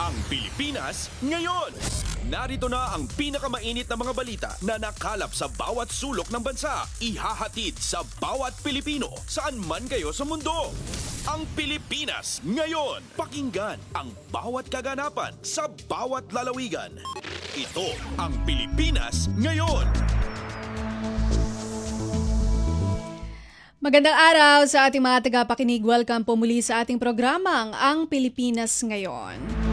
Ang Pilipinas ngayon. Narito na ang pinakamainit na mga balita na nakalap sa bawat sulok ng bansa. Ihahatid sa bawat Pilipino saan man kayo sa mundo. Ang Pilipinas ngayon. Pakinggan ang bawat kaganapan sa bawat lalawigan. Ito ang Pilipinas ngayon. Magandang araw sa ating mga tagapakinig. Welcome po muli sa ating programang Ang Pilipinas Ngayon.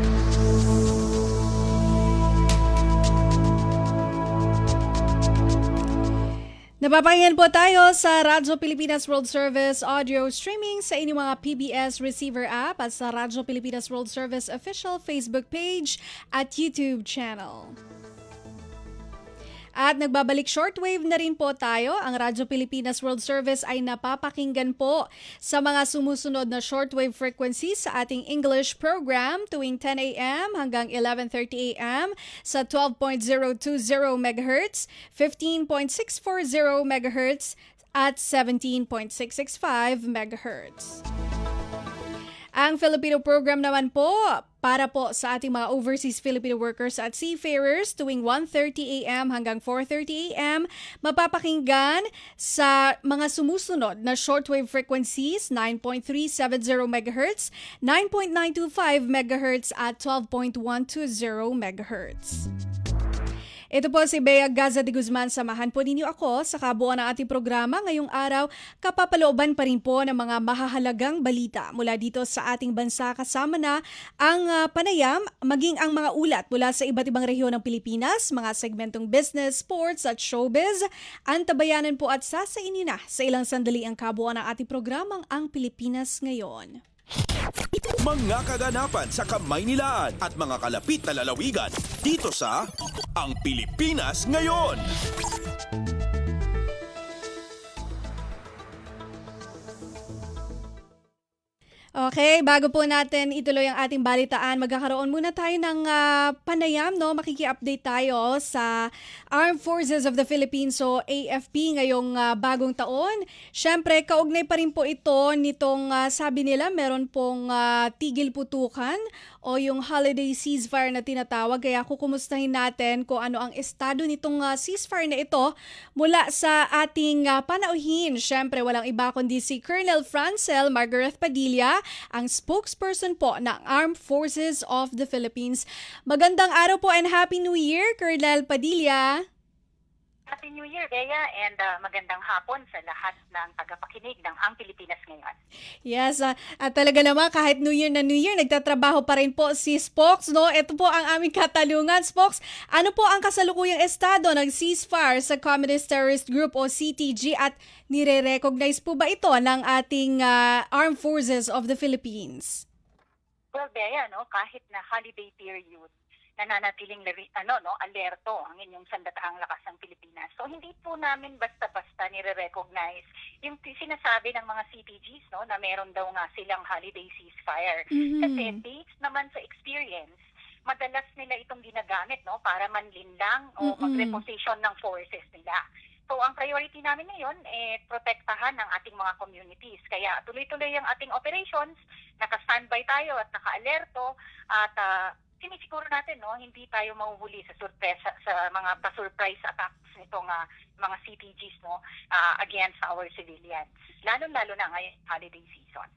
Napapakinggan po tayo sa Radyo Pilipinas World Service audio streaming sa inyong mga PBS receiver app at sa Radyo Pilipinas World Service official Facebook page at YouTube channel. At nagbabalik shortwave na rin po tayo. Ang Radyo Pilipinas World Service ay napapakinggan po sa mga sumusunod na shortwave frequencies sa ating English program tuwing 10 a.m. hanggang 11:30 a.m. sa 12.020 MHz, 15.640 MHz at 17.665 MHz. Ang Filipino program naman po para po sa ating mga overseas Filipino workers at seafarers tuwing 1:30 a.m. hanggang 4:30 a.m. mapapakinggan sa mga sumusunod na shortwave frequencies 9.370 MHz, 9.925 MHz at 12.120 MHz. Ito po si Bea Gaza de Guzman. Samahan po ninyo ako sa kabuuan ng ating programa ngayong araw. Kapapalooban pa rin po ng mga mahahalagang balita mula dito sa ating bansa. Kasama na ang panayam, maging ang mga ulat mula sa iba't ibang rehiyon ng Pilipinas, mga segmentong business, sports at showbiz. Antabayanan po at sasainin na sa ilang sandali ang kabuuan ng ating programang Ang Pilipinas Ngayon. Mga kaganapan sa Kamaynilaan at mga kalapit na lalawigan dito sa Ang Pilipinas Ngayon. Okay, bago po natin ituloy ang ating balitaan, magkakaroon muna tayo ng panayam, no? Makiki-update tayo sa Armed Forces of the Philippines o AFP ngayong bagong taon. Siyempre, kaugnay pa rin po ito nitong sabi nila meron pong tigil putukan o yung holiday ceasefire na tinatawag. Kaya kukumustahin natin kung ano ang estado nitong ceasefire na ito mula sa ating panauhin. Siyempre, walang iba kundi si Colonel Francel Margaret Padilla, ang spokesperson po ng Armed Forces of the Philippines. Magandang araw po and Happy New Year, Colonel Padilla. Happy New Year, Bea, and magandang hapon sa lahat ng tagapakinig ng Ang Pilipinas Ngayon. Yes, at talaga naman kahit New Year na New Year, nagtatrabaho pa rin po si Spokes, no? Ito po ang aming katanungan, Spokes. Ano po ang kasalukuyang estado ng ceasefire sa Communist Terrorist Group o CTG at nire-recognize po ba ito ng ating Armed Forces of the Philippines? Well, Bea, kahit na holiday period, nananatiling alerto ang inyong sandataang lakas ng Pilipinas. So hindi po namin basta-basta nire-recognize yung sinasabi ng mga CTGs na meron daw nga silang holiday ceasefire. Kasi based naman sa experience, madalas nila itong ginagamit para manlinlang o mag-reposition ng forces nila. So ang priority namin ngayon protektahan ng ating mga communities. Kaya tuloy-tuloy ang ating operations, naka-standby tayo at naka-alerto at sinisiguro natin hindi tayo mahuhuli sa surpresa sa mga pa-surprise attacks nitong mga CTGs against our civilians. Lalo-lalo na ngayong holiday season.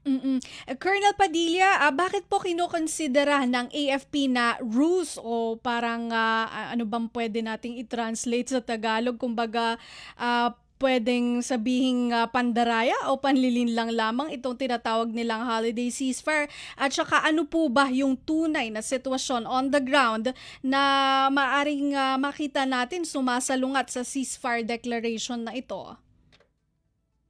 Colonel Padilla, bakit po kinukonsidera ng AFP na ruse o parang ano bang pwede nating i-translate sa Tagalog? Kumbaga pwedeng sabihing pandaraya o panlilinlang lamang itong tinatawag nilang holiday ceasefire? At saka ano po ba yung tunay na sitwasyon on the ground na maaring makita natin sumasalungat sa ceasefire declaration na ito?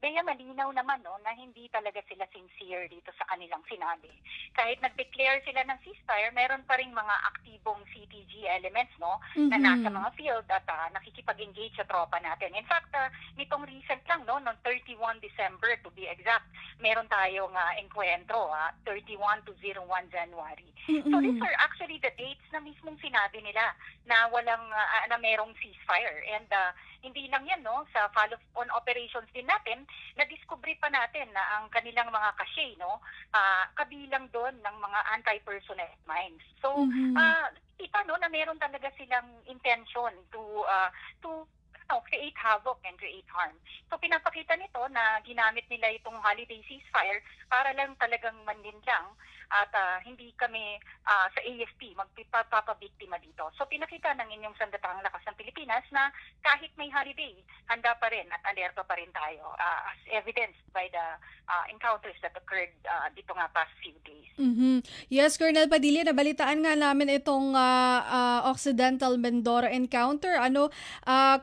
Kaya malinaw naman na hindi talaga sila sincere dito sa kanilang sinabi. Kahit nag-declare sila ng ceasefire, meron pa ring mga aktibong CTG elements na nasa mga field at nakikipag-engage sa tropa natin. In fact, nitong recent lang, noong 31 December to be exact, meron tayong enkwentro, 31 to 01 January. So these are actually the dates na mismong sinabi nila na walang na merong ceasefire. And hindi lang yan, sa follow-on operations din natin, na-discover pa natin na ang kanilang mga cache, no, kabilang doon ng mga anti-personnel mines. So, kita no na meron talaga silang intention to create havoc and create harm. So pinapakita nito na ginamit nila itong holiday ceasefire para lang talagang manlinlang at hindi kami sa AFP magpapabiktima dito. So pinakita ng inyong Sandatahang Lakas ng Pilipinas na kahit may holiday, handa pa rin at alerto pa rin tayo as evidenced by the encounters that occurred dito nga past few days. Yes, Colonel Padilla, nabalitaan nga namin itong Occidental Mindoro encounter.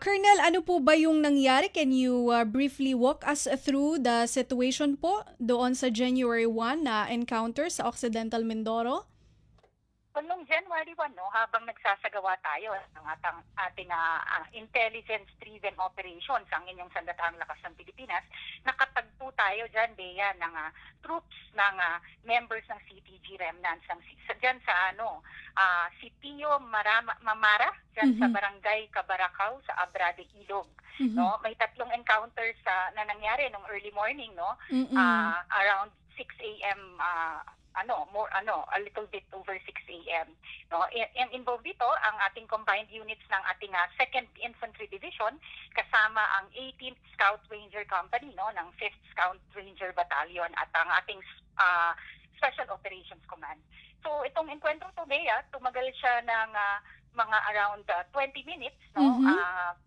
Colonel, ano po ba yung nangyari? Can you briefly walk us through the situation po doon sa January 1 na encounter sa Occidental Mindoro? So, noong January 1, no, habang nagsasagawa tayo ng ating intelligence-driven operations, ang inyong Sandatahang Lakas ng Pilipinas, nakatagpo tayo dyan, Bea, ng troops ng members ng CTG remnants dyan sa Sitio Mamara, dyan sa Barangay Cabaracao, sa Abrade, Ilog. No? May 3 encounters na nangyari nung early morning, no? Around 6 a.m. A little bit over 6 a.m. No, and involved dito ang ating combined units ng ating 2nd Infantry Division kasama ang 18th Scout Ranger Company, no, ng 5th Scout Ranger Battalion at ang ating Special Operations Command. So itong enkwentro to, Bea, tumagal siya ng mga around 20 minutes, no,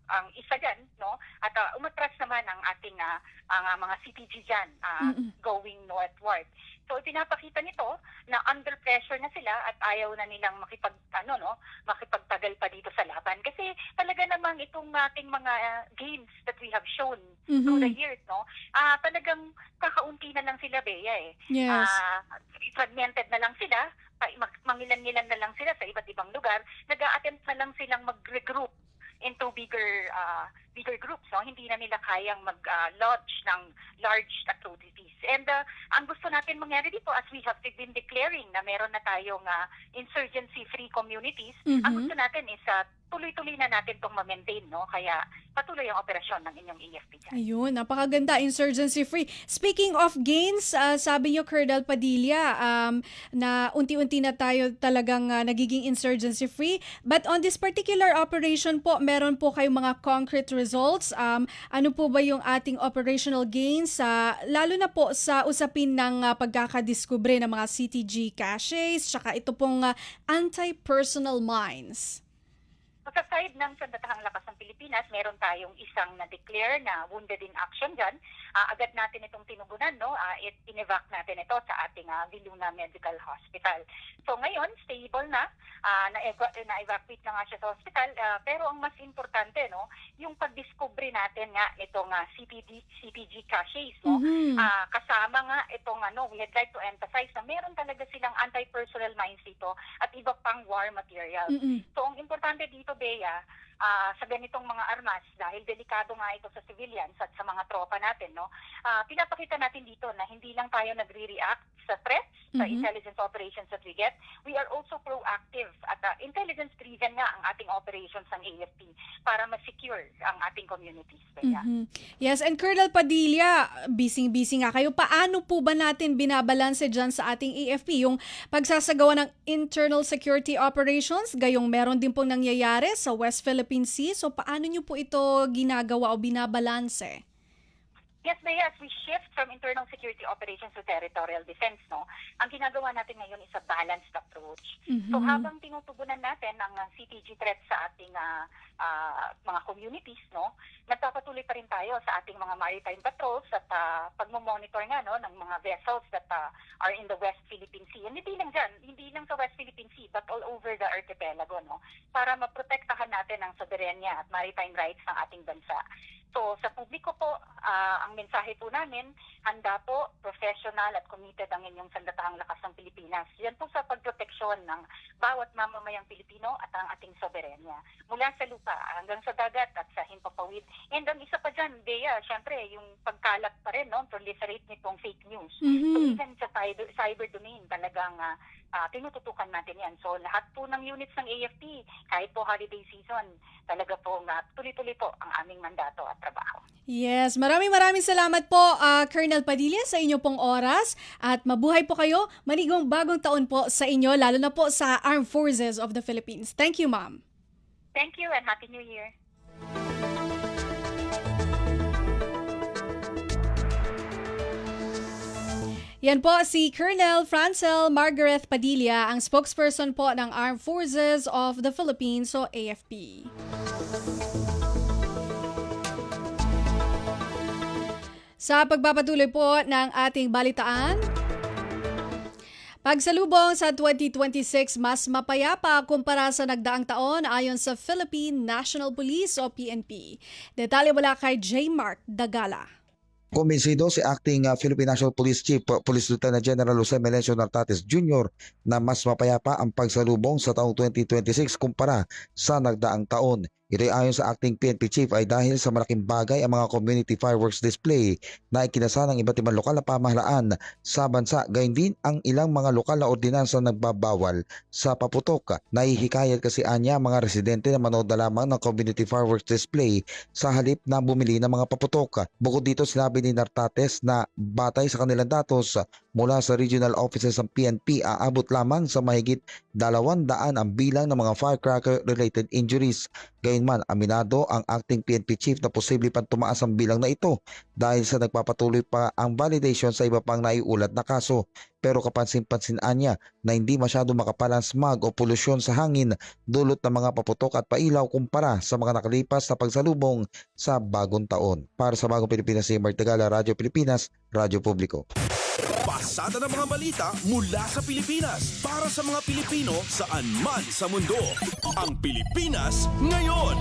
ang isa dyan, no, at umatras naman ang ating ang mga CTG dyan going northward. So ipinapakita nito na under pressure na sila at ayaw na nilang makipagtagal pa dito sa laban kasi talaga namang itong ating mga gains that we have shown through the years, no, talagang kakaunti na lang sila, Bea, eh. Yes. Fragmented na lang sila, mangilan-ngilan na lang sila sa iba't ibang lugar, nag-a-attempt na lang silang mag-regroup into bigger groups, no? Hindi na nila kayang mag-lodge ng large atrocities. And ang gusto natin mangyari dito, as we have been declaring na meron na tayong insurgency-free communities, ang gusto natin is tuloy-tuloy na natin itong ma-maintain, no? Kaya patuloy ang operasyon ng inyong AFP dyan. Ayun, napakaganda, insurgency-free. Speaking of gains, sabi niyo, Colonel Padilla, na unti-unti na tayo talagang nagiging insurgency-free. But on this particular operation po, meron po kayong mga concrete results. Ano po ba yung ating operational gains, lalo na po sa usapin ng pagkakadiskubre ng mga CTG caches, tsaka ito pong anti-personal mines? So, sa side ng Sandatahang Lakas ng Pilipinas, meron tayong isang na-declare na wounded in action dyan. Agad natin itong tinugunan, no? In-evac natin ito sa ating Viluna Medical Hospital. So ngayon, stable na. Na-evacuate na nga siya sa hospital. Pero ang mas importante, no, yung pag-discovery natin nga itong CTG caches, no? Kasama nga itong we'd like to emphasize na meron talaga silang anti-personnel mines dito at iba pang war material. So ang importante dito, Bea, sa ganitong mga armas, dahil delikado nga ito sa civilians at sa mga tropa natin, no, pinapakita natin dito na hindi lang tayo nagre-react sa threats, sa intelligence operations that we get, we are also proactive at intelligence-driven nga ang ating operations ng AFP para ma-secure ang ating communities. Yes, and Colonel Padilla, busy-busy nga kayo. Paano po ba natin binabalanse dyan sa ating AFP? Yung pagsasagawa ng internal security operations, gayong meron din pong nangyayari sa West Philippine Sea. So paano nyo po ito ginagawa o binabalanse? Yes, Bea, as we shift from internal security operations to territorial defense, no, ang ginagawa natin ngayon is a balanced approach. So habang tinutugunan natin ang CTG threats sa ating mga communities, no, nagpapatuloy pa rin tayo sa ating mga maritime patrols at pagmo-monitor nga, no, ng mga vessels that are in the West Philippine Sea. And hindi lang dyan, hindi lang sa West Philippine Sea, but all over the archipelago, no, para maprotektahan natin ang soberanya at maritime rights ng ating bansa. So sa publiko po, ang mensahe po namin, handa po, professional at committed ang inyong Sandatahang Lakas ng Pilipinas. Yan po sa pagproteksyon ng bawat mamamayang Pilipino at ang ating soberanya. Mula sa lupa hanggang sa dagat at sa himpapawid. And ang isa pa dyan, Bea, syempre, yung pagkalat pa rin, no, proliferate nitong fake news. So even sa cyber domain, talagang tinututukan natin yan. So lahat po ng units ng AFP, kahit po holiday season, talaga po tuloy-tuloy po ang aming mandato at trabaho. Yes, maraming salamat po Colonel Padilla sa inyo pong oras at mabuhay po kayo. Manigong bagong taon po sa inyo, lalo na po sa Armed Forces of the Philippines. Thank you, ma'am. Thank you and Happy New Year. Yan po si Colonel Francel Margaret Padilla, ang spokesperson po ng Armed Forces of the Philippines o AFP. Sa pagpapatuloy po ng ating balitaan, pagsalubong sa 2026 mas mapayapa kumpara sa nagdaang taon ayon sa Philippine National Police o PNP. Detalye mula kay J. Mark Dagala. Kumbinsido si Acting Philippine National Police Chief Police Lieutenant General Jose Melencio Nartates Jr. na mas mapayapa ang pagsalubong sa taong 2026 kumpara sa nagdaang taon. Ito ayon sa Acting PNP Chief ay dahil sa malaking bagay ang mga community fireworks display na ikinasa ng iba't ibang lokal na pamahalaan sa bansa. Gayun din ang ilang mga lokal na ordinansa nagbabawal sa paputok. Nahihikayat kasi anya mga residente na manood na lamang ng community fireworks display sa halip na bumili ng mga paputok. Bukod dito sinabi ni Nartates na batay sa kanilang datos mula sa regional offices ng PNP aabot lamang sa mahigit 200 ang bilang ng mga firecracker related injuries. Gayunman, aminado ang Acting PNP Chief na posible pang tumaas ang bilang na ito dahil sa nagpapatuloy pa ang validation sa iba pang naiulat na kaso. Pero kapansin-pansin niya na hindi masyado makapal ang smog o polusyon sa hangin dulot ng mga paputok at pailaw kumpara sa mga nakalipas na pagsalubong sa bagong taon. Para sa Bagong Pilipinas, si Mark Tagala, Radyo Pilipinas, Radyo Publiko. Pasada ng mga balita mula sa Pilipinas para sa mga Pilipino saan man sa mundo. Ang Pilipinas ngayon.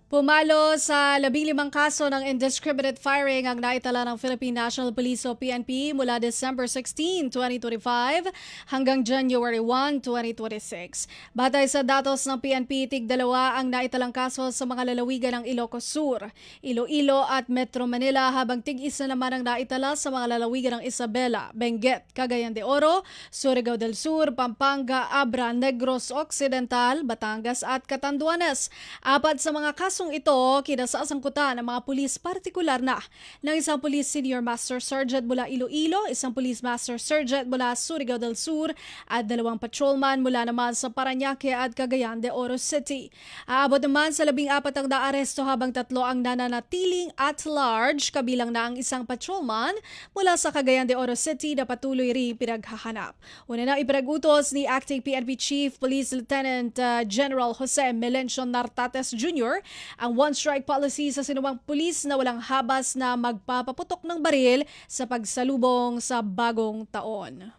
Pumalo sa 15 kaso ng indiscriminate firing ang naitala ng Philippine National Police o PNP mula December 16, 2025 hanggang January 1, 2026. Batay sa datos ng PNP, tig-2 ang naitalang kaso sa mga lalawigan ng Ilocos Sur, Iloilo at Metro Manila habang tig-isa naman ang naitala sa mga lalawigan ng Isabela, Benguet, Cagayan de Oro, Surigao del Sur, Pampanga, Abra, Negros Occidental, Batangas at Catanduanes. Apat sa mga kaso ito, kinasasangkutan ng mga pulis partikular na ng isang Police Senior Master Sergeant mula Iloilo, isang Police Master Sergeant mula Surigao del Sur at 2 patrolman mula naman sa Parañaque at Cagayan de Oro City. Aabot naman sa 14 ang naaresto habang 3 ang nananatiling at large, kabilang na ang isang patrolman mula sa Cagayan de Oro City na patuloy rin pinaghahanap. Una na ipinagutos ni Acting PNP Chief Police Lieutenant General Jose Melencio Nartates Jr. ang one-strike policy sa sinumang pulis na walang habas na magpapaputok ng baril sa pagsalubong sa bagong taon.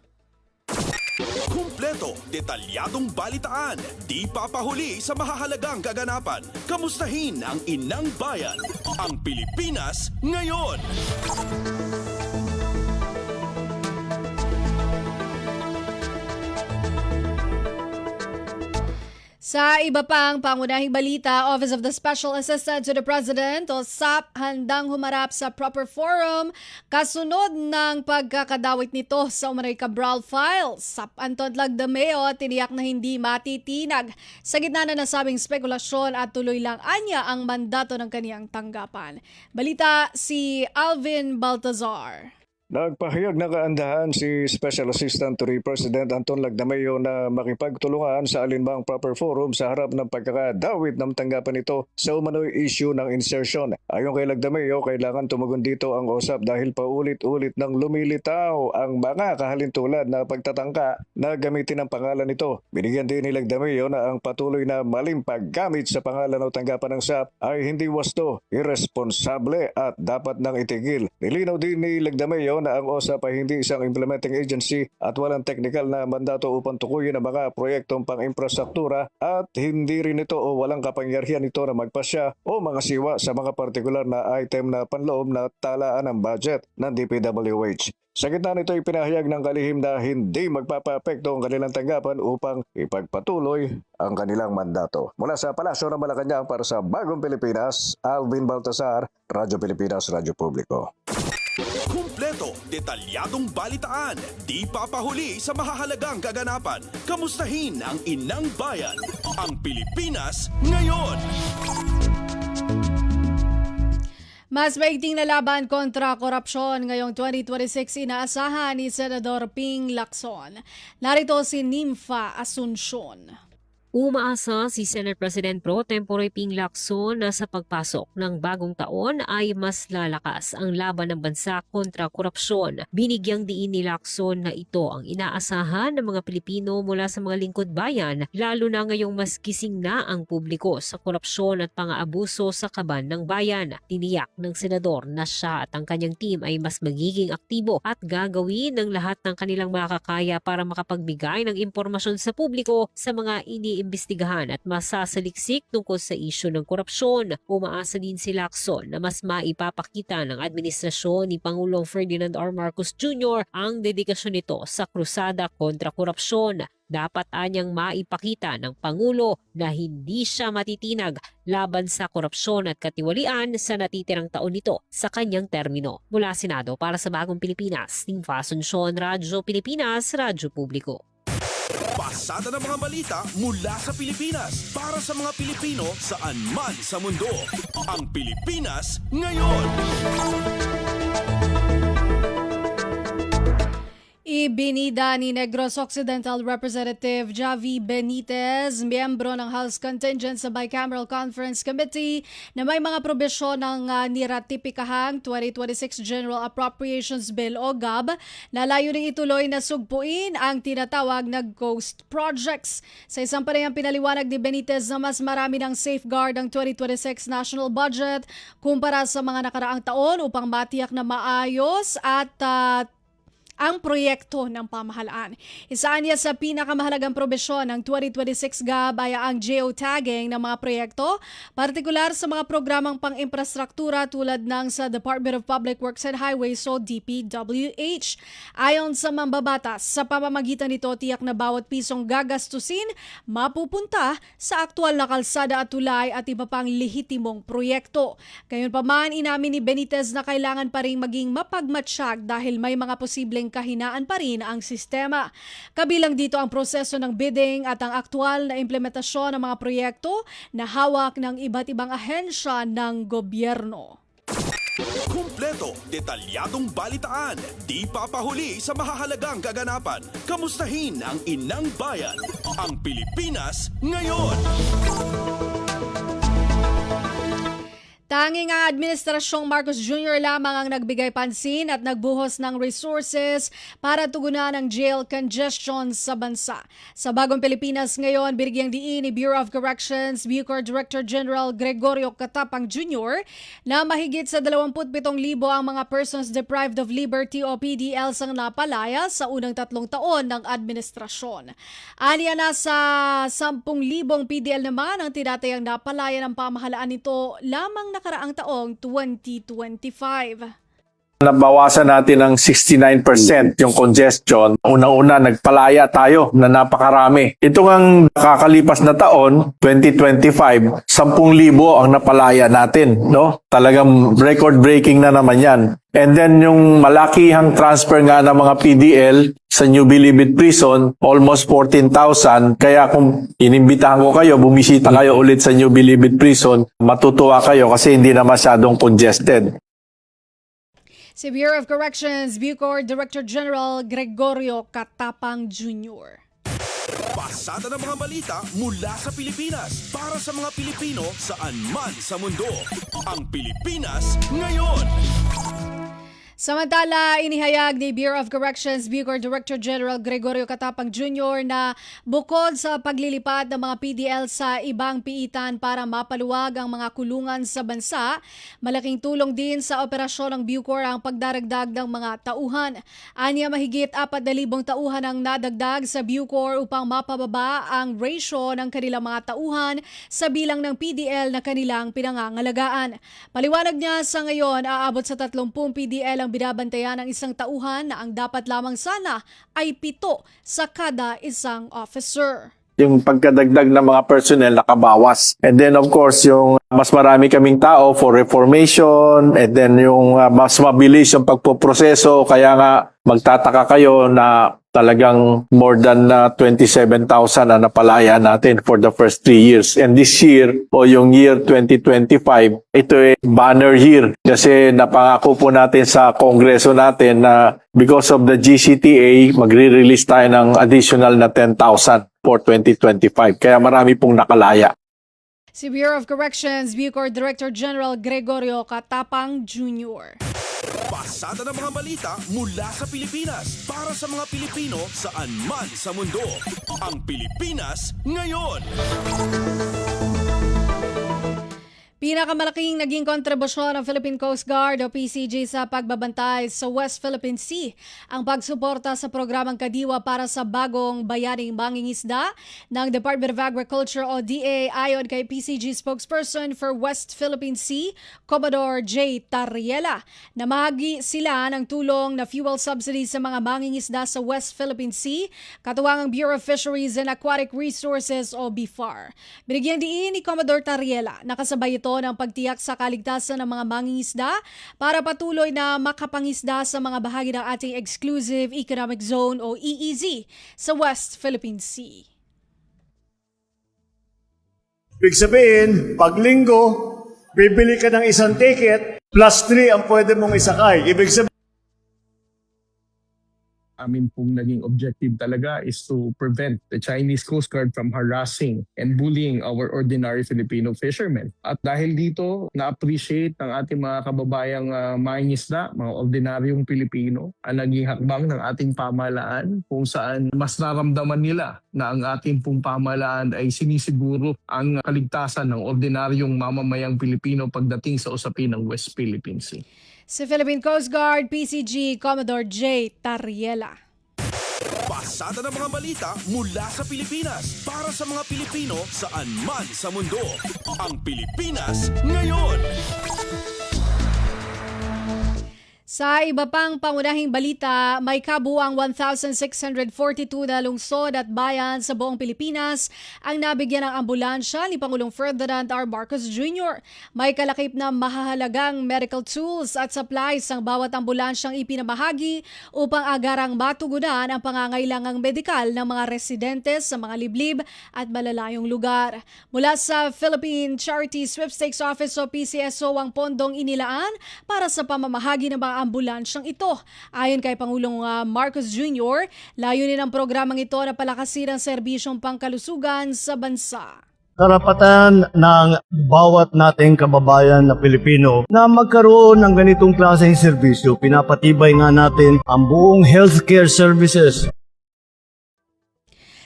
Kumpleto, detalyadong balitaan, di papahuli sa mahahalagang kaganapan. Kamustahin ang inang bayan, ang Pilipinas ngayon. Sa iba pang pangunahing balita, Office of the Special Assistant to the President o SAP handang humarap sa proper forum kasunod ng pagkakadawit nito sa umano'y Cabral Files. SAP Anton Lagdameo tiniyak na hindi matitinag sa gitna na nasabing spekulasyon at tuloy lang anya ang mandato ng kaniyang tanggapan. Balita si Alvin Baltazar. Nagpahayag na kaandahan si Special Assistant to the President Anton Lagdameo na makipagtulungan sa alinbang proper forum sa harap ng pagkakadawit ng tanggapan nito sa umano'y issue ng insertion. Ayon kay Lagdameo, kailangan tumugon dito ang OSAP dahil paulit-ulit nang lumilitaw ang mga kahalintulad na pagtatangka na gamitin ang pangalan nito. Binigyan din ni Lagdameo na ang patuloy na maling paggamit sa pangalan o tanggapan ng SAP ay hindi wasto, irresponsable at dapat nang itigil. Nilinaw din ni Lagdameo nito na ang OSAP ay hindi isang implementing agency at walang technical na mandato upang tukuyin ang mga proyektong pang-infrastruktura at hindi rin ito o walang kapangyarihan ito na magpasya o mga siwa sa mga partikular na item na panloob na talaan ng budget ng DPWH. Sa gitna nito ipinahayag ng kalihim na hindi magpapaapekto ang kanilang tanggapan upang ipagpatuloy ang kanilang mandato. Mula sa Palasyo ng Malacanang para sa Bagong Pilipinas, Alvin Baltasar, Radyo Pilipinas, Radyo Publiko. Kumpleto, detalyadong balitaan, di papahuli sa mahahalagang kaganapan. Kamustahin ang inang bayan, ang Pilipinas ngayon. Mas maigting na laban kontra korupsyon ngayong 2026 inaasahan ni Senador Ping Lacson. Narito si Nympha Asuncion. Umaasa si Senate President Pro Tempore Ping Lacson na sa pagpasok ng bagong taon ay mas lalakas ang laban ng bansa kontra korupsyon. Binigyang diin ni Lacson na ito ang inaasahan ng mga Pilipino mula sa mga lingkod bayan, lalo na ngayong mas gising na ang publiko sa korupsyon at pang-aabuso sa kaban ng bayan. Tiniyak ng senador na siya at ang kanyang team ay mas magiging aktibo at gagawin ng lahat ng kanilang makakaya para makapagbigay ng impormasyon sa publiko sa mga iniimbestigahan at masasaliksik tungkol sa isyu ng korupsyon. Umaasa din si Lacson na mas maipapakita ng administrasyon ni Pangulong Ferdinand R. Marcos Jr. ang dedikasyon nito sa krusada kontra korupsyon. Dapat anyang maipakita ng Pangulo na hindi siya matitinag laban sa korupsyon at katiwalian sa natitirang taon nito sa kanyang termino. Mula Senado para sa Bagong Pilipinas, Nympha Asuncion, Radyo Pilipinas, Radyo Publiko. Pasada ng mga balita mula sa Pilipinas para sa mga Pilipino saan man sa mundo. Ang Pilipinas ngayon. Ibinida ni Negros Occidental Representative Javi Benitez, miyembro ng House Contingent sa Bicameral Conference Committee, na may mga probisyon ng niratipikahang 2026 General Appropriations Bill o GAB na layuning ituloy na sugpuin ang tinatawag na ghost projects. Sa isang panayang pinaliwanag ni Benitez na mas marami ng safeguard ang 2026 national budget kumpara sa mga nakaraang taon upang matiyak na maayos at ang proyekto ng pamahalaan. Isa niya sa pinakamahalagang probisyon ng 2026 GAB ay ang geotagging ng mga proyekto, partikular sa mga programang pang-infrastruktura tulad ng sa Department of Public Works and Highways o DPWH. Ayon sa mambabatas, sa pamamagitan nito tiyak na bawat pisong gagastusin mapupunta sa aktual na kalsada at tulay at iba pang lehitimong proyekto. Gayunpaman, inamin ni Benitez na kailangan pa rin maging mapagmatsyag dahil may mga posibleng kahinaan pa rin ang sistema. Kabilang dito ang proseso ng bidding at ang aktual na implementasyon ng mga proyekto na hawak ng iba't ibang ahensya ng gobyerno. Kumpleto, detalyadong balitaan, di papahuli sa mahahalagang kaganapan. Kamustahin ang inang bayan, ang Pilipinas ngayon. Tanging ang Administrasyong Marcos Jr. lamang ang nagbigay pansin at nagbuhos ng resources para tugunan ang jail congestion sa bansa. Sa Bagong Pilipinas ngayon, binigyang diin ni Bureau of Corrections Bucor Director General Gregorio Catapang Jr. na mahigit sa 27,000 ang mga persons deprived of liberty o PDLs ang napalaya sa unang 3 taon ng administrasyon. Aniya na sa 10,000 PDL naman ang tinatayang napalaya ng pamahalaan nito lamang nakaraang taong 2025. Nabawasan natin ng 69% yung congestion. Unang-una, nagpalaya tayo na napakarami. Ito ang kakalipas na taon, 2025, 10,000 ang napalaya natin. No? Talagang record-breaking na naman yan. And then yung malakihang transfer nga ng mga PDL sa New Bilibid Prison, almost 14,000. Kaya kung inimbitahan ko kayo, bumisita kayo ulit sa New Bilibid Prison, matutuwa kayo kasi hindi na masyadong congested. Si Bureau of Corrections Bucor Director General Gregorio Catapang Jr. Pasada ng mga balita mula sa Pilipinas para sa mga Pilipino saan man sa mundo. Ang Pilipinas ngayon. Samantala, inihayag ni Bureau of Corrections Bucor Director General Gregorio Catapang Jr. na bukod sa paglilipat ng mga PDL sa ibang piitan para mapaluwag ang mga kulungan sa bansa, malaking tulong din sa operasyon ng Bucor ang pagdaragdag ng mga tauhan. Anya mahigit 4,000 tauhan ang nadagdag sa Bucor upang mapababa ang ratio ng kanilang mga tauhan sa bilang ng PDL na kanilang pinangangalagaan. Paliwanag niya sa ngayon, aabot sa 30 PDL ang binabantayan ng isang tauhan na ang dapat lamang sana ay 7 sa kada isang officer. Yung pagkadagdag ng mga personnel nakabawas. And then of course, yung mas marami kaming tao for reformation, and then yung mas mabilis yung pagpoproseso, kaya nga magtataka kayo na talagang more than 27,000 na napalaya natin for the first 3 years. And this year, o yung year 2025, ito ay banner year kasi napangako po natin sa kongreso natin na because of the GCTA, magre-release tayo ng additional na 10,000 for 2025. Kaya marami pong nakalaya. Si Bureau of Corrections Bucor Director General Gregorio Catapang Jr. Pasada ng mga balita mula sa Pilipinas para sa mga Pilipino saan man sa mundo. Ang Pilipinas ngayon. Pinakamalaking naging kontribusyon ng Philippine Coast Guard o PCG sa pagbabantay sa West Philippine Sea ang pagsuporta sa programang Kadiwa para sa bagong bayaning mangingisda ng Department of Agriculture o DA ayon kay PCG spokesperson for West Philippine Sea, Commodore J. Tariela. Namahagi sila ng tulong na fuel subsidy sa mga mangingisda sa West Philippine Sea, katuwang ang Bureau of Fisheries and Aquatic Resources o BFAR. Binigyan diin ni Commodore Tariela, nakasabay ito ng pagtiyak sa kaligtasan ng mga mangingisda para patuloy na makapangisda sa mga bahagi ng ating Exclusive Economic Zone o EEZ sa West Philippine Sea. Ibig sabihin, pag linggo, bibili ka ng isang ticket, plus 3 ang pwede mong isakay. Ibig sabihin, amin pong naging objective talaga is to prevent the Chinese Coast Guard from harassing and bullying our ordinary Filipino fishermen. At dahil dito, na-appreciate ng ating mga kababayang mangingisda, mga ordinaryong Pilipino, ang naging hakbang ng ating pamahalaan kung saan mas naramdaman nila na ang ating pong pamahalaan ay sinisiguro ang kaligtasan ng ordinaryong mamamayang Pilipino pagdating sa usapin ng West Philippine Sea. Si Philippine Coast Guard PCG Commodore J. Tariela. Pasada ng mga balita mula sa Pilipinas para sa mga Pilipino saan man sa mundo. Ang Pilipinas ngayon. Sa iba pang pangunahing balita, may kabuang 1,642 na lungsod at bayan sa buong Pilipinas ang nabigyan ng ambulansya ni Pangulong Ferdinand R. Marcos Jr. May kalakip na mahahalagang medical tools at supplies ang bawat ambulansyang ipinamahagi upang agarang matugunan ang pangangailangang medikal ng mga residente sa mga liblib at malalayong lugar. Mula sa Philippine Charity Sweepstakes Office o PCSO ang pondong inilaan para sa pamamahagi ng mga ambulansyang ito. Ayon kay Pangulong Marcos Jr., layunin ng programang ito na palakasin ang serbisyong pangkalusugan sa bansa. karapatan ng bawat nating kababayan na Pilipino na magkaroon ng ganitong klaseng serbisyo. Pinapatibay nga natin ang buong healthcare services.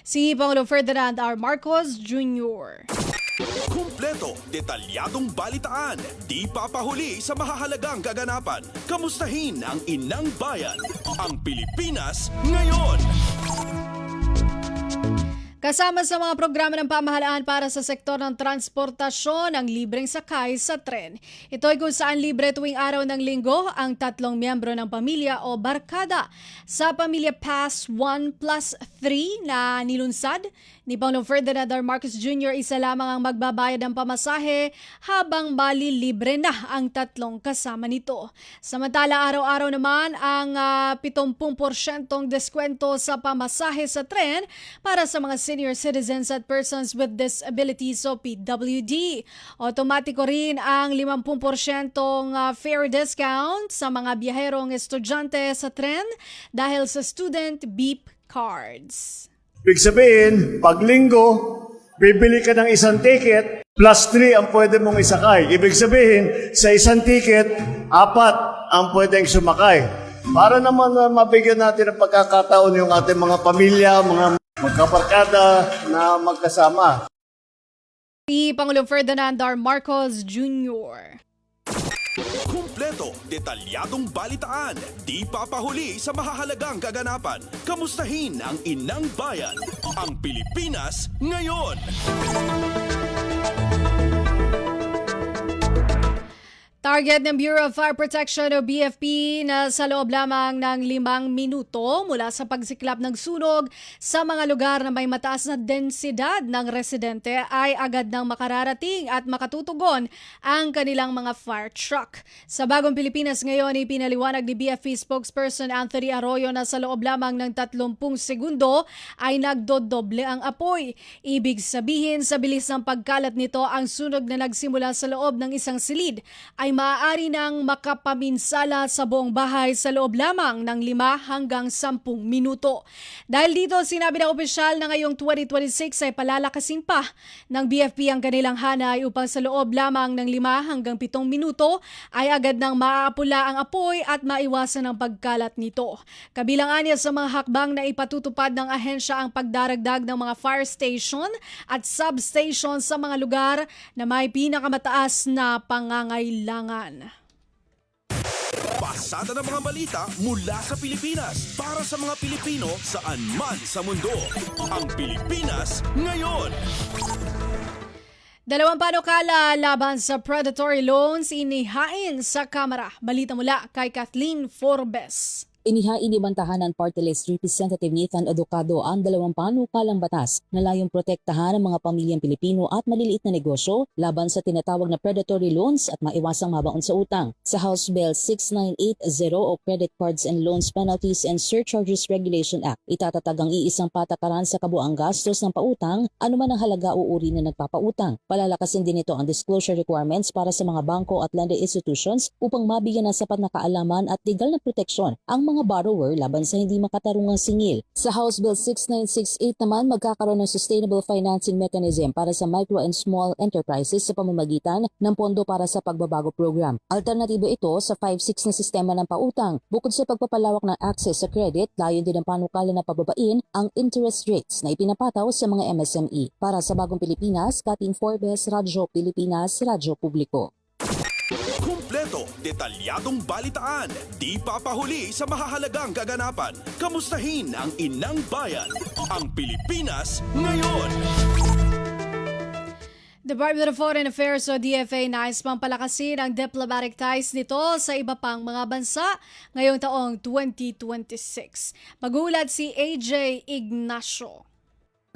Si Pangulong Ferdinand R. Marcos Jr. Kumpleto, detalyadong balitaan, di papahuli sa mahahalagang kaganapan. Kamustahin ang inang bayan, ang Pilipinas ngayon. Kasama sa mga programa ng pamahalaan para sa sektor ng transportasyon ang libreng sakay sa tren. Ito ay kung saan libre tuwing araw ng linggo ang 3 miyembro ng pamilya o barkada. Sa Pamilya Pass 1+3 na nilunsad ni Pangulong Ferdinand R. Marcos Jr., isa lamang ang magbabayad ng pamasahe habang bali libre na ang 3 kasama nito. Samantala araw-araw naman ang 70% deskwento sa pamasahe sa tren para sa mga senior citizens at persons with disabilities o PWD. Otomatiko rin ang 50% fare discount sa mga biyaherong estudyante sa tren dahil sa student beep cards. Ibig sabihin, pag linggo, bibili ka ng isang ticket, plus 3 ang pwede mong isakay. Ibig sabihin, sa isang ticket, 4 ang pwedeng sumakay. Para naman mabigyan natin ng pagkakataon yung ating mga pamilya, mga magkabarkada na magkasama. Si Pangulong Ferdinand R. Marcos Jr. Kumpleto, detalyadong balitaan, di papahuli sa mahahalagang kaganapan. Kamustahin ang inang bayan, ang Pilipinas ngayon. Target ng Bureau of Fire Protection o BFP na sa loob lamang ng 5 minuto mula sa pagsiklap ng sunog sa mga lugar na may mataas na densidad ng residente ay agad nang makararating at makatutugon ang kanilang mga fire truck. Sa Bagong Pilipinas ngayon, ipinaliwanag ni BFP spokesperson Anthony Arroyo na sa loob lamang ng 30 segundo ay nagdodoble ang apoy. Ibig sabihin, sa bilis ng pagkalat nito, ang sunog na nagsimula sa loob ng isang silid ay maaari nang makapaminsala sa buong bahay sa loob lamang ng 5 hanggang 10 minuto. Dahil dito, sinabi ng opisyal na ngayong 2026 ay palalakasin pa ng BFP ang kanilang hanay upang sa loob lamang ng 5 hanggang 7 minuto ay agad nang maaapula ang apoy at maiwasan ang pagkalat nito. Kabilang anya sa mga hakbang na ipatutupad ng ahensya ang pagdaragdag ng mga fire station at substation sa mga lugar na may pinakamataas na pangangailangan. Pasada ng mga balita mula sa Pilipinas para sa mga Pilipino saan man sa mundo. Ang Pilipinas ngayon. Dalawang panukala laban sa predatory loans inihain sa Kamara. Balita mula kay Kathleen Forbes. Inihainibantahan ng Party List Representative Nathan Adocado ang 2 panukalang batas na layong protektahan ang mga pamilyang Pilipino at maliliit na negosyo laban sa tinatawag na predatory loans at maiwasang mabaon sa utang. Sa House Bill 6980 o Credit Cards and Loans Penalties and Surcharges Regulation Act, itatatag ang iisang patakaran sa kabuang gastos ng pautang, anuman ang halaga o uri na nagpapautang. Palalakasin din ito ang disclosure requirements para sa mga bangko at lending institutions upang mabigyan ng sapat na kaalaman at legal na proteksyon ang mga borrower laban sa hindi makatarungang singil. Sa House Bill 6968 naman, magkakaroon ng sustainable financing mechanism para sa micro and small enterprises sa pamamagitan ng pondo para sa pagbabago program. Alternatibo ito sa 5-6 na sistema ng pautang. Bukod sa pagpapalawak ng access sa credit, layon din ang panukala na pababain ang interest rates na ipinapataw sa mga MSME. Para sa Bagong Pilipinas, Kathleen Forbes, Radyo Pilipinas, Radyo Publiko. Kumpleto, detalyadong balitaan, di papahuli sa mahahalagang kaganapan. Kamustahin ang inang bayan, ang Pilipinas ngayon. Department of Foreign Affairs o DFA nais pang palakasin ang diplomatic ties nito sa iba pang mga bansa ngayong taong 2026. Magulat si AJ Ignacio.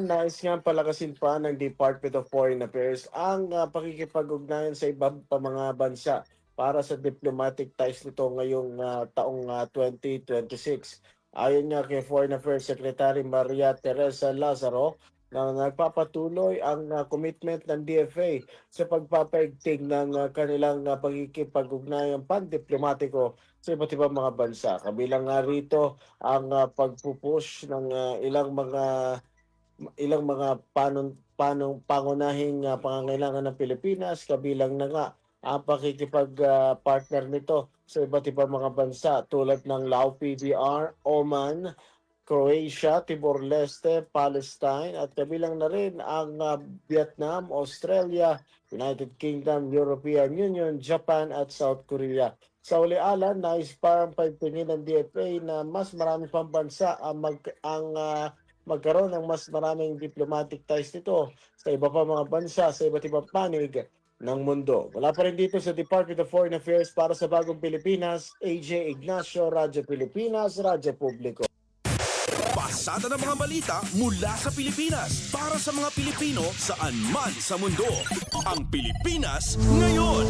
Nais nga palakasin pa ng Department of Foreign Affairs ang pakikipag-ugnayan sa ibang pa mga bansa para sa diplomatic ties nito ngayong taong 2026. Ayon nga kay Foreign Affairs Secretary Maria Teresa Lazaro, na nagpapatuloy ang commitment ng DFA sa pagpapaigting ng kanilang pakikipag-ugnayang pandiplomatiko sa iba't ibang mga bansa. Kabilang nga rito ang pagpupush ng ilang mga pangunahing pangangailangan ng Pilipinas, kabilang na nga ang pakikipag-partner nito sa iba't ibang mga bansa tulad ng Lao PDR, Oman, Croatia, Timor-Leste, Palestine at kabilang na rin ang Vietnam, Australia, United Kingdom, European Union, Japan at South Korea. Sa ulialan, nais parang pagtingin ng DFA na mas marami pang bansa ang magkaroon ng mas maraming diplomatic ties nito sa iba pa mga bansa, sa iba't ibang panig ng mundo. Wala pa rin dito sa Department of Foreign Affairs para sa Bagong Pilipinas, AJ Ignacio, Radyo Pilipinas, Radyo Publiko. Pasada ng mga balita mula sa Pilipinas para sa mga Pilipino saan man sa mundo. Ang Pilipinas ngayon.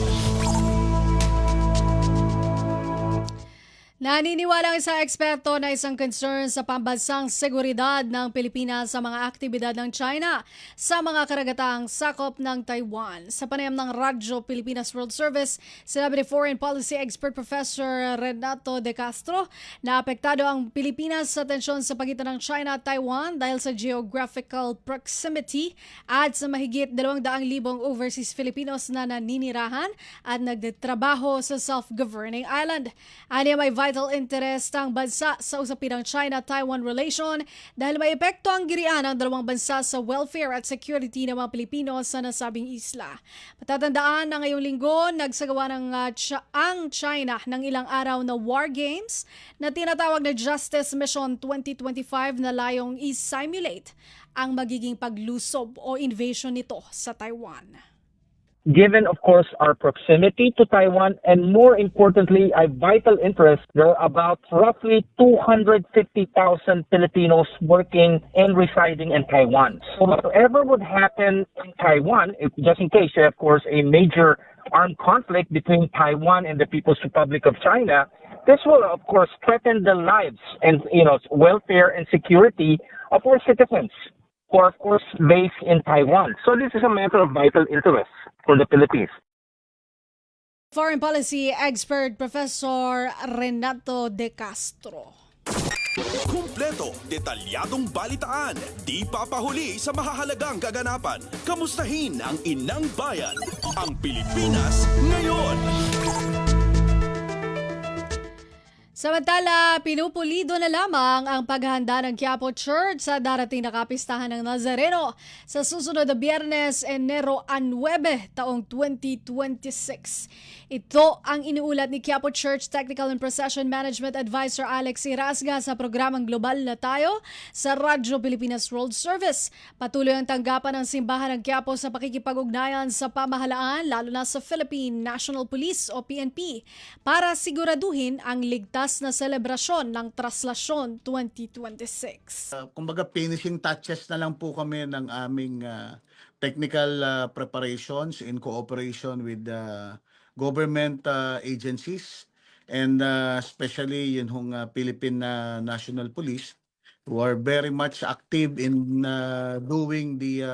Naniniwala ang isang eksperto na isang concern sa pambansang seguridad ng Pilipinas sa mga aktibidad ng China sa mga karagatang sakop ng Taiwan. Sa panayam ng Radyo Pilipinas World Service, sinabi ni Foreign Policy Expert Professor Renato De Castro na apektado ang Pilipinas sa tensyon sa pagitan ng China at Taiwan dahil sa geographical proximity at sa mahigit 200,000 overseas Filipinos na naninirahan at nagtatrabaho sa self-governing island. Aniya may vital interest ang bansa sa usapin ng China-Taiwan relation dahil may epekto ang girian ng dalawang bansa sa welfare at security ng mga Pilipino sa nasabing isla. Patatandaan na ngayong linggo, nagsagawa ng ang China ng ilang araw na war games na tinatawag na Justice Mission 2025 na layong i-simulate ang magiging paglusob o invasion nito sa Taiwan. Given, of course, our proximity to Taiwan and more importantly, a vital interest, there are about roughly 250,000 Filipinos working and residing in Taiwan. So whatever would happen in Taiwan, just in case, of course, a major armed conflict between Taiwan and the People's Republic of China, this will, of course, threaten the lives and, welfare and security of our citizens who are, of course, based in Taiwan. So this is a matter of vital interest for the Philippines. Foreign Policy Expert Professor Renato De Castro. Kumpleto, detalyadong balitaan, di papahuli sa mahahalagang kaganapan. Kamustahin ang inang bayan, ang Pilipinas ngayon. Samantala, pinupulido na lamang ang paghahanda ng Quiapo Church sa darating na kapistahan ng Nazareno sa susunod na Biyernes, Enero 9, taong 2026. Ito ang iniulat ni Quiapo Church Technical and Procession Management Advisor Alex Irasga sa programang Global na Tayo sa Radyo Pilipinas World Service. Patuloy ang tanggapan ng simbahan ng Quiapo sa pakikipag-ugnayan sa pamahalaan, lalo na sa Philippine National Police o PNP, para siguraduhin ang ligtas na selebrasyon ng Traslasyon 2026. Kumbaga finishing touches na lang po kami ng aming technical preparations in cooperation with government agencies and especially yung Philippine National Police who are very much active in doing the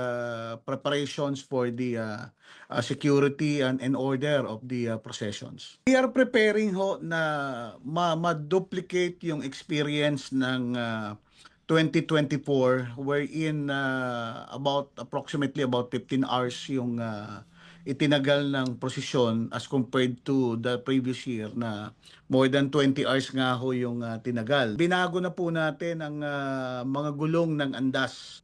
preparations for the security and order of the processions. We are preparing na ma-duplicate yung experience ng 2024 wherein approximately about 15 hours yung itinagal ng prosesyon as compared to the previous year na more than 20 hours nga ho yung tinagal. Binago na po natin ang mga gulong ng andas.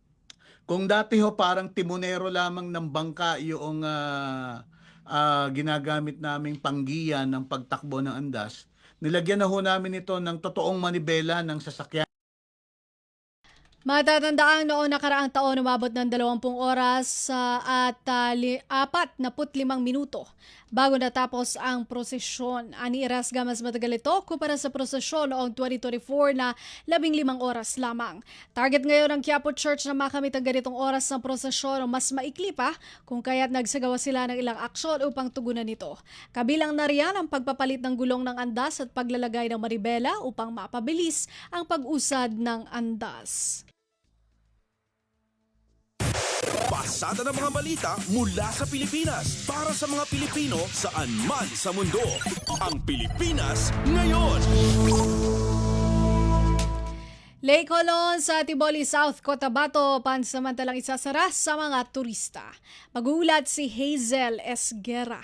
Kung dati ho parang timonero lamang ng bangka yung ginagamit naming panggiyan ng pagtakbo ng andas, nilagyan na ho namin ito ng totoong manibela ng sasakyan. Matatandaan noong nakaraang taon umabot ng 20 oras at 45 minuto bago natapos ang prosesyon. Ani Irasga, mas matagal ito kumpara sa prosesyon noong 2024 na 15 oras lamang. Target ngayon ng Quiapo Church na makamit ang ganitong oras ng prosesyon o mas maikli pa kung kaya't nagsagawa sila ng ilang aksyon upang tugunan ito. Kabilang na riyan ang pagpapalit ng gulong ng andas at paglalagay ng manibela upang mapabilis ang pag-usad ng andas. Pasada ng mga balita mula sa Pilipinas para sa mga Pilipino saan man sa mundo. Ang Pilipinas ngayon. Lake Holon sa Tiboli, South Cotabato, pansamantalang isasara sa mga turista. Mag-uulat si Hazel Esguerra.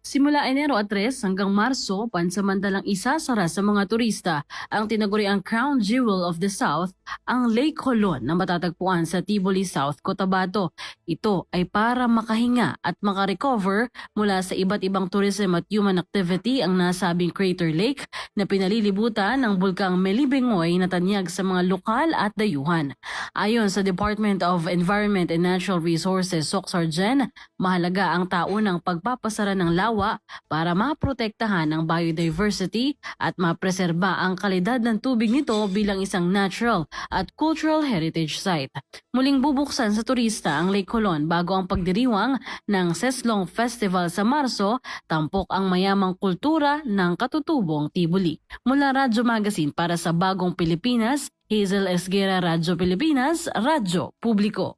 Simula Enero 3 hanggang Marso, pansamantalang isasara sa mga turista ang tinaguriang Crown Jewel of the South, ang Lake Holon na matatagpuan sa Tiboli, South Cotabato. Ito ay para makahinga at makarecover mula sa iba't ibang tourism at human activity ang nasabing crater lake na pinalilibutan ng bulkang Melibengoy na tanyag sa mga lokal at dayuhan. Ayon sa Department of Environment and Natural Resources, Soc. Sargen, mahalaga ang taunang pagpapasara ng lawa halimbawa para maprotektahan ang biodiversity at mapreserba ang kalidad ng tubig nito bilang isang natural at cultural heritage site. Muling bubuksan sa turista ang Lake Colon bago ang pagdiriwang ng Seslong Festival sa Marso, tampok ang mayamang kultura ng katutubong Tibuli. Mula Radyo Magazine para sa Bagong Pilipinas, Hazel Esguera, Radyo Pilipinas, Radyo Publiko.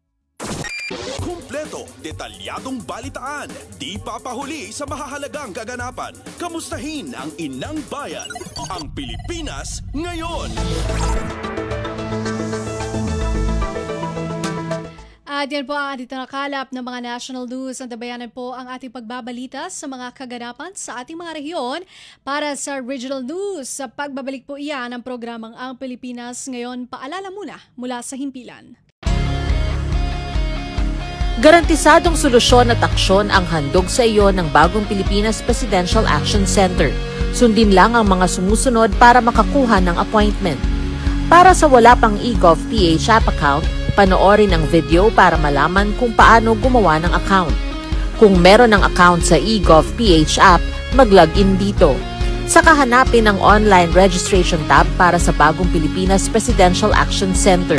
Kumpleto, detalyadong balitaan, di papahuli sa mahahalagang kaganapan. Kamustahin ang inang bayan, ang Pilipinas ngayon. At yan po ang ating nakalap ng mga national news. Antabayanan po ang ating pagbabalita sa mga kaganapan sa ating mga rehiyon. Para sa regional news, sa pagbabalik po iyan ng programang Ang Pilipinas Ngayon, paalala muna mula sa himpilan. Garantisadong solusyon at aksyon ang handog sa iyo ng Bagong Pilipinas Presidential Action Center. Sundin lang ang mga sumusunod para makakuha ng appointment. Para sa wala pang eGov PH app account, panoorin ang video para malaman kung paano gumawa ng account. Kung meron ng account sa eGov PH app, mag-login dito. Saka hanapin ang online registration tab para sa Bagong Pilipinas Presidential Action Center.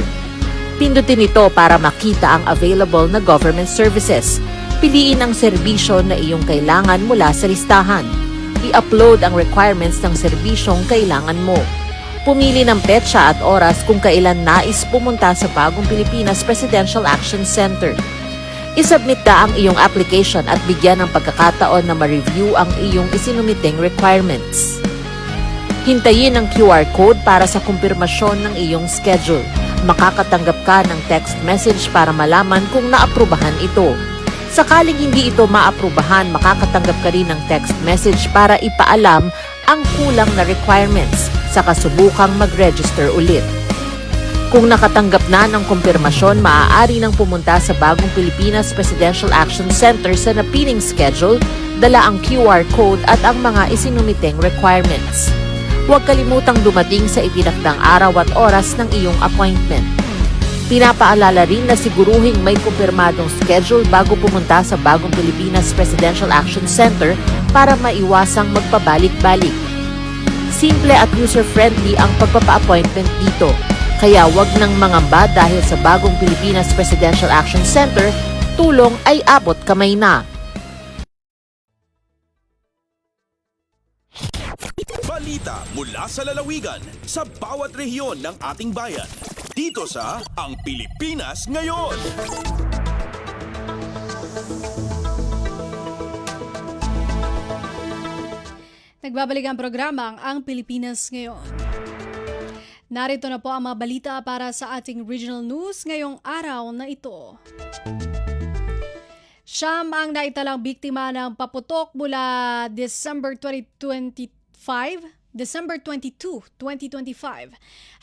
Pindutin ito para makita ang available na government services. Piliin ang serbisyo na iyong kailangan mula sa listahan. I-upload ang requirements ng serbisyong kailangan mo. Pumili ng petsa at oras kung kailan nais pumunta sa Bagong Pilipinas Presidential Action Center. I-submit na ang iyong application at bigyan ng pagkakataon na ma-review ang iyong isinumiting requirements. Hintayin ang QR code para sa kumpirmasyon ng iyong schedule. Makakatanggap ka ng text message para malaman kung naaprubahan ito. Sakaling hindi ito maaprubahan, makakatanggap ka rin ng text message para ipaalam ang kulang na requirements sa kasubukang mag-register ulit. Kung nakatanggap na ng kumpirmasyon, maaari nang pumunta sa Bagong Pilipinas Presidential Action Center sa napiling schedule, dala ang QR code at ang mga isinumiting requirements. Huwag kalimutang dumating sa itinakdang araw at oras ng iyong appointment. Pinapaalala rin na siguruhing may kumpirmadong schedule bago pumunta sa Bagong Pilipinas Presidential Action Center para maiwasang magpabalik-balik. Simple at user-friendly ang pagpapa-appointment dito, kaya huwag nang mangamba dahil sa Bagong Pilipinas Presidential Action Center, tulong ay abot kamay na. Balita mula sa lalawigan sa bawat rehiyon ng ating bayan. Dito sa Ang Pilipinas Ngayon. Nagbabalik ang programang Ang Pilipinas Ngayon. Narito na po ang mga balita para sa ating regional news ngayong araw na ito. Siyam ang naitalang biktima ng paputok mula December 22, 2025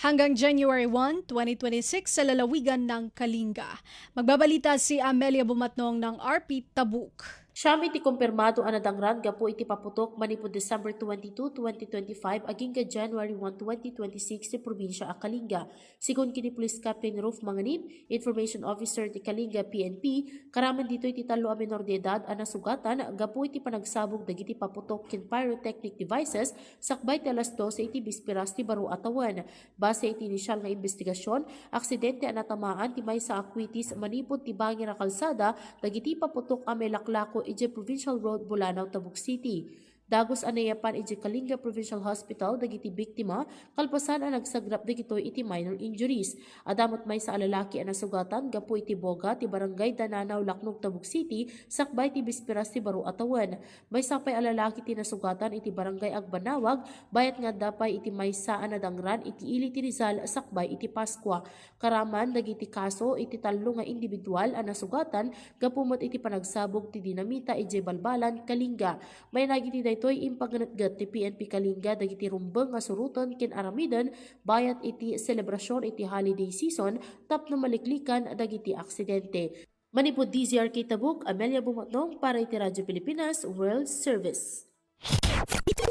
hanggang January 1, 2026 sa lalawigan ng Kalinga. Magbabalita si Amelia Bumatnong ng RP Tabuk. Siyam iti kumpirmado anadangran gapo iti paputok manipo December 22, 2025 aging ka January 1, 2026 sa probinsya a Kalinga. Sigon kini Police Captain Ruf Manganib, Information Officer ti Kalinga PNP, karaman dito iti talo a menor de edad a nasugatan gapo iti panagsabog dagiti paputok ken pyrotechnic devices sakbay ti alas 12 iti bispiras ti baro atawan. Base iti inisyal nga investigasyon, aksidente a natamaan ti maysa akwitis manipod ti bangir a kalsada dagiti paputok a may laklako iti Provincial Road, Bulanao, Tabuk City. Dagos anayapan iti Kalinga Provincial Hospital dagiti biktima kalpasan ang nagsagrap dagitoy iti minor injuries. Adamot may sa alalaki ang nasugatan gapo iti boga ti barangay Dananaw, Laknog, Tabuk City sakbay ti bispiras ti baro atawan. May sapay alalaki ti nasugatan iti barangay Agbanawag bayat nga dapay iti maysa anadangran iti Ili ti Rizal sakbay iti Paskwa. Karaman dagiti kaso iti tallo nga individual ang nasugatan gapumot iti panagsabog ti dinamita iti Balbalan, Kalinga. May nagiti daytoy impagnagatgat ti PNP Kalinga dagiti rumbeng nga suruton ken aramidan bayat iti selebrasyon iti holiday season tapno maliklikan dagiti aksidente. Manipod DZRK Tabuk, Amelia Bumatnong para iti Radyo Pilipinas World Service.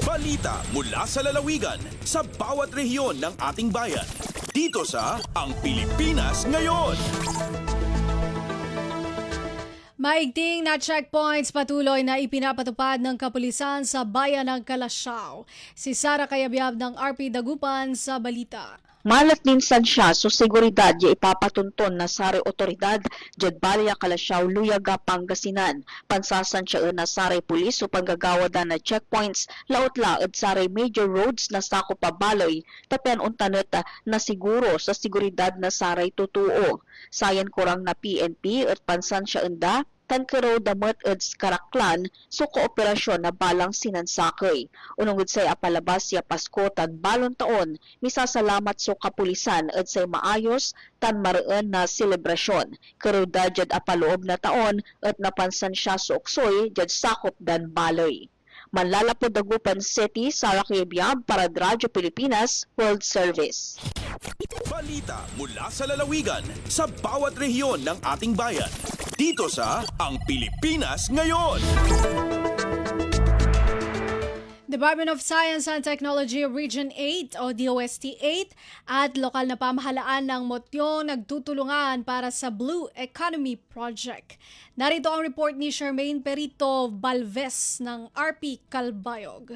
Balita mula sa lalawigan sa bawat rehiyon ng ating bayan. Dito sa Ang Pilipinas Ngayon. Maigting na checkpoints patuloy na ipinapatupad ng kapulisan sa bayan ng Calasiao. Si Sara Kayabyab ng RP Dagupan sa balita. Malat minsan siya so seguridad ya ipapatunton na sare otoridad jad Balya Calasiao Luyaga Pangasinan. Pansasan siya na sare pulis o panggagawadan na checkpoints laot-laod sare major roads na sakop pa baloy tapen untanet na siguro sa seguridad na sare tutuo. Sayan kurang na PNP at pansan siya enda tankero damat eds karaklan so kooperasyon na balang sinansakay. Unungod say apalabas ya Pasko tan balon taon, misasalamat so kapulisan ed say maayos tan mareen na selebrasyon. Karuda jad apaloob na taon at napansan siya so uksoy jad sakop dan baloy. Manlalapod Dagupan City, Sara Kayabyab para Radyo Pilipinas World Service. Balita mula sa lalawigan sa bawat rehiyon ng ating bayan. Dito sa Ang Pilipinas Ngayon. Department of Science and Technology Region 8 o DOST 8 at lokal na pamahalaan ng Motyo nagtutulungan para sa Blue Economy Project. Narito ang report ni Charmaine Perito Balves ng RP Calbayog.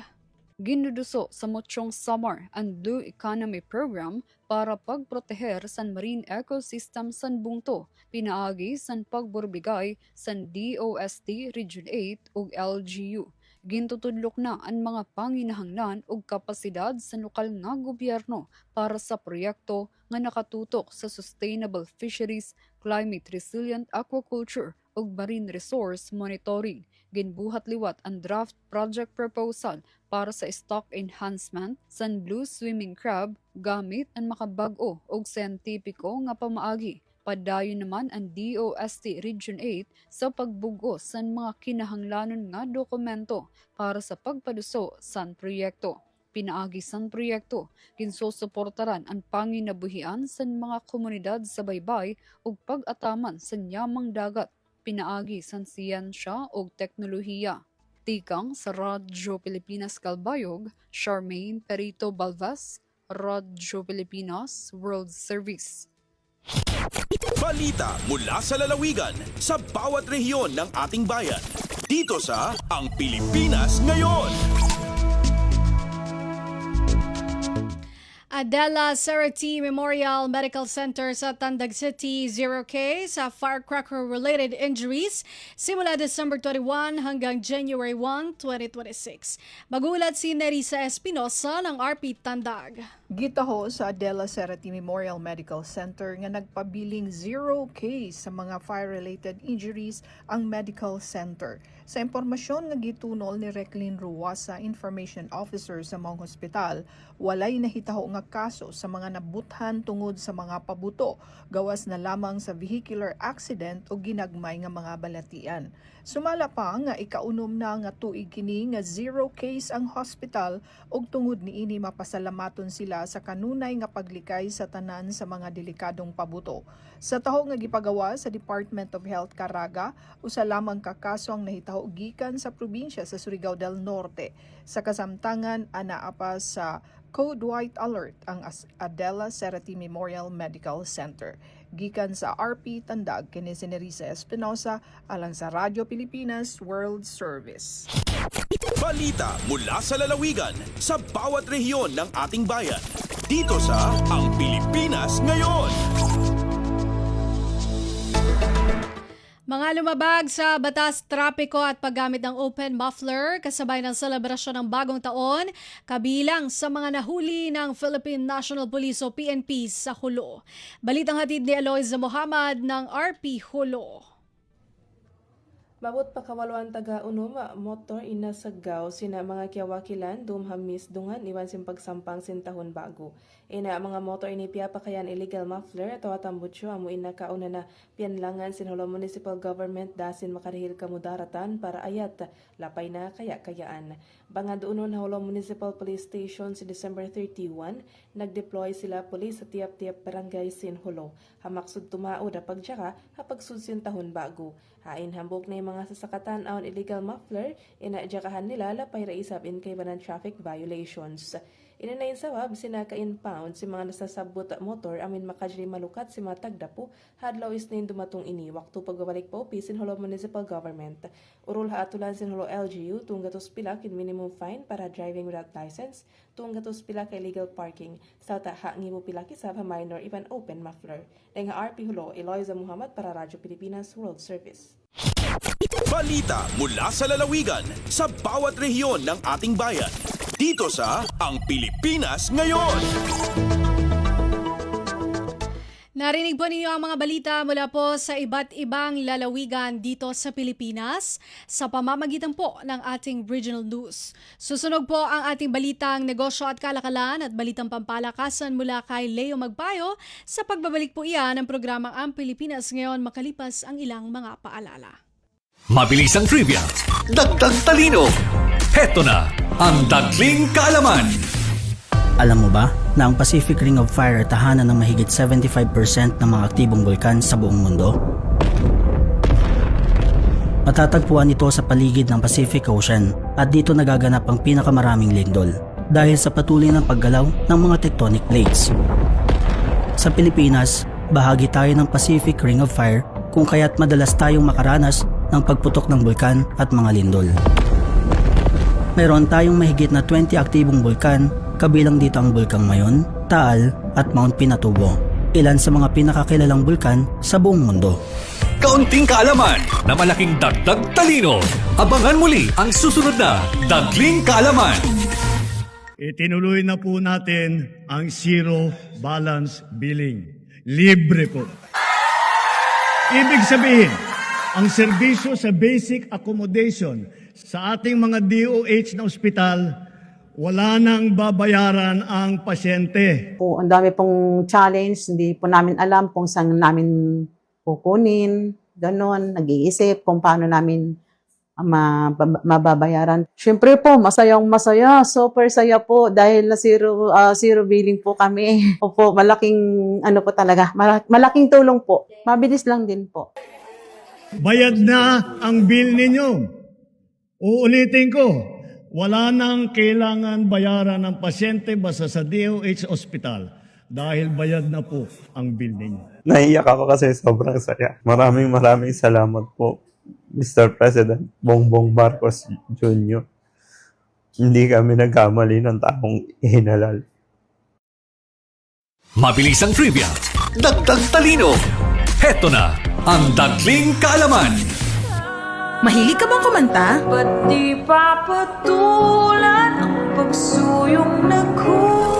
Ginuduso sa Motyong Summer and Blue Economy Program para pagproteher sa marine ecosystem san bungto, pinaagi san pagburbigay san DOST Region 8 ug LGU. Gintutudlok na ang mga panginahanglan ug kapasidad sa lokal nga gobyerno para sa proyekto nga nakatutok sa sustainable fisheries, climate resilient aquaculture ug marine resource monitoring. Ginbuhat liwat ang draft project proposal para sa stock enhancement san blue swimming crab gamit ang makabag-o ug siyentipiko nga pamaagi. Padayon naman ang DOST Region 8 sa pagbugo sa mga kinahanglanon nga dokumento para sa pagpaduso san proyekto. Pinaagi san proyekto, kinsusuportaran ang panginabuhian sa mga komunidad sa baybay ug pag-ataman sa yamang dagat, pinaagi san siyensya ug teknolohiya. Tikang sa Radyo Pilipinas Calbayog, Charmaine Perito Balves, Radyo Pilipinas World Service. Balita mula sa lalawigan sa bawat rehiyon ng ating bayan. Dito sa Ang Pilipinas Ngayon. Adela Cerati Memorial Medical Center sa Tandag City, 0K sa firecracker-related injuries simula December 21 hanggang January 1, 2026. Magulat si Nerissa Espinosa ng RP Tandag. Gitaho sa Adela Cerati Memorial Medical Center nga nagpabiling 0 case sa mga fire-related injuries ang medical center. Sa impormasyon nga gitunol ni Reclin Ruwasa, Information Officer sa Maong Hospital, walay nahitaho nga kaso sa mga nabuthan tungod sa mga pabuto, gawas na lamang sa vehicular accident o ginagmay nga mga balatian. Sumala pa nga ikaunom na nga tuig kini nga 0 case ang hospital ug tungod niini mapasalamaton sila sa kanunay nga paglikay sa tanan sa mga delikadong pabuto. Sa taho nga gipagawa sa Department of Health Caraga, usa lamang ka kaso ang nahitaho gikan sa probinsya sa Surigao del Norte. Sa kasamtangan anaa pa sa Code White Alert ang Adela Cerati Memorial Medical Center. Gikan sa RP Tandag kini si Nerissa Espinosa alang sa Radyo Pilipinas World Service. Balita mula sa lalawigan sa bawat rehiyon ng ating bayan. Dito sa Ang Pilipinas Ngayon. Mga lumabag sa batas trapiko at paggamit ng open muffler kasabay ng selebrasyon ng bagong taon, kabilang sa mga nahuli ng Philippine National Police o PNP sa Hulo. Balitang hatid ni Eloisa Mohamad ng RP Hulo. Mabot pa kawaluan taga unuma motor inasagaw sina mga kiyawakilan dumhamis dungan iwan sim pagsampang sintahon bago. Ina mga motor inipya pa kayan illegal muffler at watambutyo amo ina kauna na pianlangan sinhulo municipal government dasin makarihil kamudaratan para ayat lapay na kayaan. Bangad unon hulo municipal police station si December 31 nagdeploy sila police sa tiap-tiap barangay sinhulo. Hamaksud tumao da pagjaka hapagsud sintahon bago. Hain hambog na mga sasakatan aon illegal muffler, inadjakahan nila lapay raisab in kay banan traffic violations. Inanayin sawab sinaka-impound si mga nasasabot motor amin makajri malukat si mga tagdapo hadlaw isnin dumatong ini waktu pagbabalik pa opi sinhulo municipal government. Urul haatulan sinhulo LGU tunggatos pila kin minimum fine para driving without license, tunggatos pila ka illegal parking, sa taha ngibo pila kisab minor even open muffler. Dahil RP Hulo, Eloisa Muhammad para Radyo Pilipinas World Service. Balita mula sa lalawigan sa bawat rehiyon ng ating bayan. Dito sa Ang Pilipinas Ngayon. Narinig po ninyo ang mga balita mula po sa iba't ibang lalawigan dito sa Pilipinas sa pamamagitan po ng ating regional news. Susunog po ang ating balitang negosyo at kalakalan at balitang pampalakasan mula kay Leo Magpayo sa pagbabalik po iyan ng programang Ang Pilipinas Ngayon makalipas ang ilang mga paalala. Mabilis ang trivia, dagdag talino. Heto na ang Dagling Kaalaman. Alam mo ba na ang Pacific Ring of Fire ay tahanan ng mahigit 75% ng mga aktibong bulkan sa buong mundo? Matatagpuan ito sa paligid ng Pacific Ocean at dito nagaganap ang pinakamaraming lindol dahil sa patuloy ng paggalaw ng mga tectonic plates. Sa Pilipinas, bahagi tayo ng Pacific Ring of Fire kung kaya't madalas tayong makaranas ng pagputok ng bulkan at mga lindol. Mayroon tayong mahigit na 20 aktibong bulkan, kabilang dito ang Bulkang Mayon, Taal at Mount Pinatubo, ilan sa mga pinakakilalang bulkan sa buong mundo. Kaunting kaalaman na malaking dagdag talino. Abangan muli ang susunod na Dagling Kaalaman. Itinuloy na po natin ang zero balance billing. Libre po. Ibig sabihin, ang serbisyo sa basic accommodation sa ating mga DOH na ospital, wala nang babayaran ang pasyente. Ang dami pong challenge, hindi po namin alam kung saan namin kukunin, ganon, nag-iisip kung paano namin mababayaran. Siyempre po, masayang masaya, super saya po dahil na zero billing po kami. Opo, malaking po talaga, malaking tulong po. Mabilis lang din po. Bayad na ang bill ninyo. Uulitin ko, wala nang kailangan bayaran ng pasyente basta sa DOH Hospital dahil bayad na po ang bill ninyo. Naiyak ako kasi sobrang saya. Maraming salamat po, Mr. President Bongbong Marcos Jr. Hindi kami nagkamali ng taong ihinalal. Mabilis ang trivia, dagdag talino. Heto na ang Dagling Kaalaman. Mahilig ka bang kumanta? Ba't di papatulan ang pagsuyong nagkulang?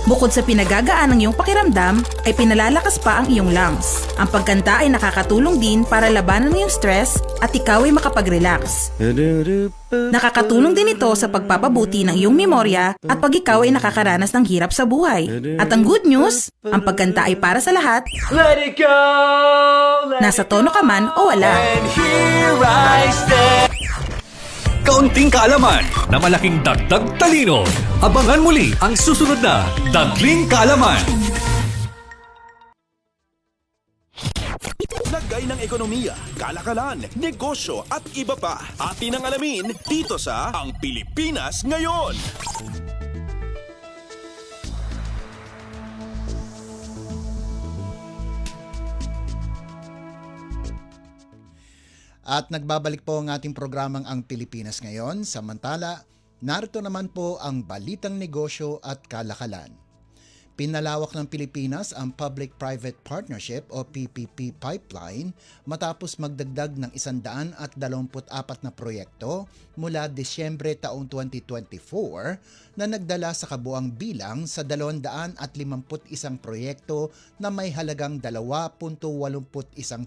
Bukod sa pinagagaan ng iyong pakiramdam, ay pinalalakas pa ang iyong lungs. Ang pagkanta ay nakakatulong din para labanan ang iyong stress at ikaw ay makapag-relax. Nakakatulong din ito sa pagpapabuti ng iyong memorya at pag ikaw ay nakakaranas ng hirap sa buhay. At ang good news, ang pagkanta ay para sa lahat. Let it go! Nasa tono ka man o wala. And here I stand. Kaunting kaalaman na malaking dagdag talino. Abangan muli ang susunod na Dagling Kaalaman. Lagay ng ekonomiya, kalakalan, negosyo at iba pa. Atin ang alamin dito sa Ang Pilipinas Ngayon. At nagbabalik po ang ating programang Ang Pilipinas Ngayon. Samantala, narito naman po ang balitang negosyo at kalakalan. Pinalawak ng Pilipinas ang Public-Private Partnership o PPP pipeline matapos magdagdag ng 124 na proyekto mula Disyembre taong 2024 na nagdala sa kabuang bilang sa 251 proyekto na may halagang 2.81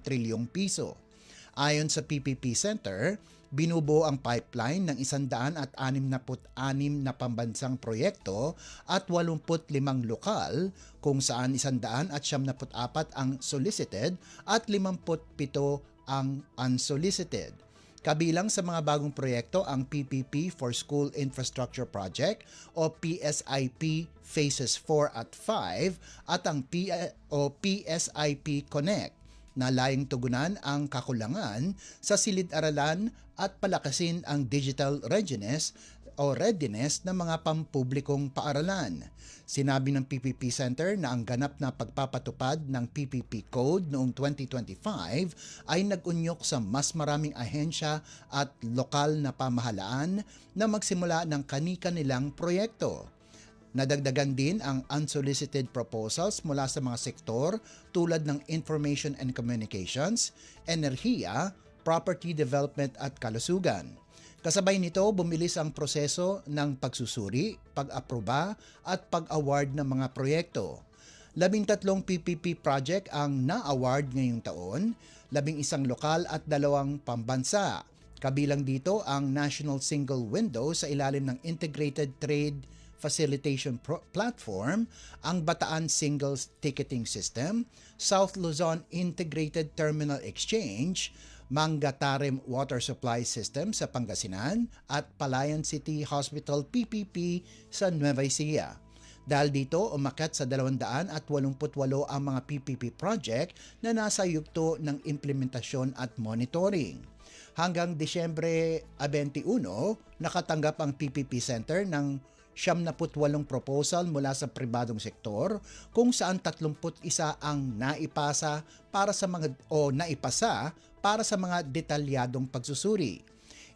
trilyong piso. Ayon sa PPP Center, binubuo ang pipeline ng 166 na pambansang proyekto at 85 lokal kung saan 174 ang solicited at 57 ang unsolicited. Kabilang sa mga bagong proyekto ang PPP for School Infrastructure Project o PSIP Phases 4 at 5 at ang PSIP Connect na layong tugunan ang kakulangan sa silid-aralan at palakasin ang digital readiness o readiness ng mga pampublikong paaralan. Sinabi ng PPP Center na ang ganap na pagpapatupad ng PPP Code noong 2025 ay nag-unyok sa mas maraming ahensya at lokal na pamahalaan na magsimula ng kani-kanilang proyekto. Nadagdagan din ang unsolicited proposals mula sa mga sektor tulad ng information and communications, enerhiya, property development at kalusugan. Kasabay nito, bumilis ang proseso ng pagsusuri, pag-aproba at pag-award ng mga proyekto. 13 PPP project ang na-award ngayong taon, 11 lokal at 2 pambansa. Kabilang dito ang National Single Window sa ilalim ng Integrated Trade Facilitation Platform, ang Bataan Singles Ticketing System, South Luzon Integrated Terminal Exchange, Mangatarem Water Supply System sa Pangasinan at Palayan City Hospital PPP sa Nueva Ecija. Dahil dito, umakyat sa 288 ang mga PPP project na nasa yugto ng implementasyon at monitoring. Hanggang Disyembre 21, nakatanggap ang PPP Center ng 78 proposal mula sa pribadong sektor kung saan 31 ang naipasa para sa mga detalyadong pagsusuri.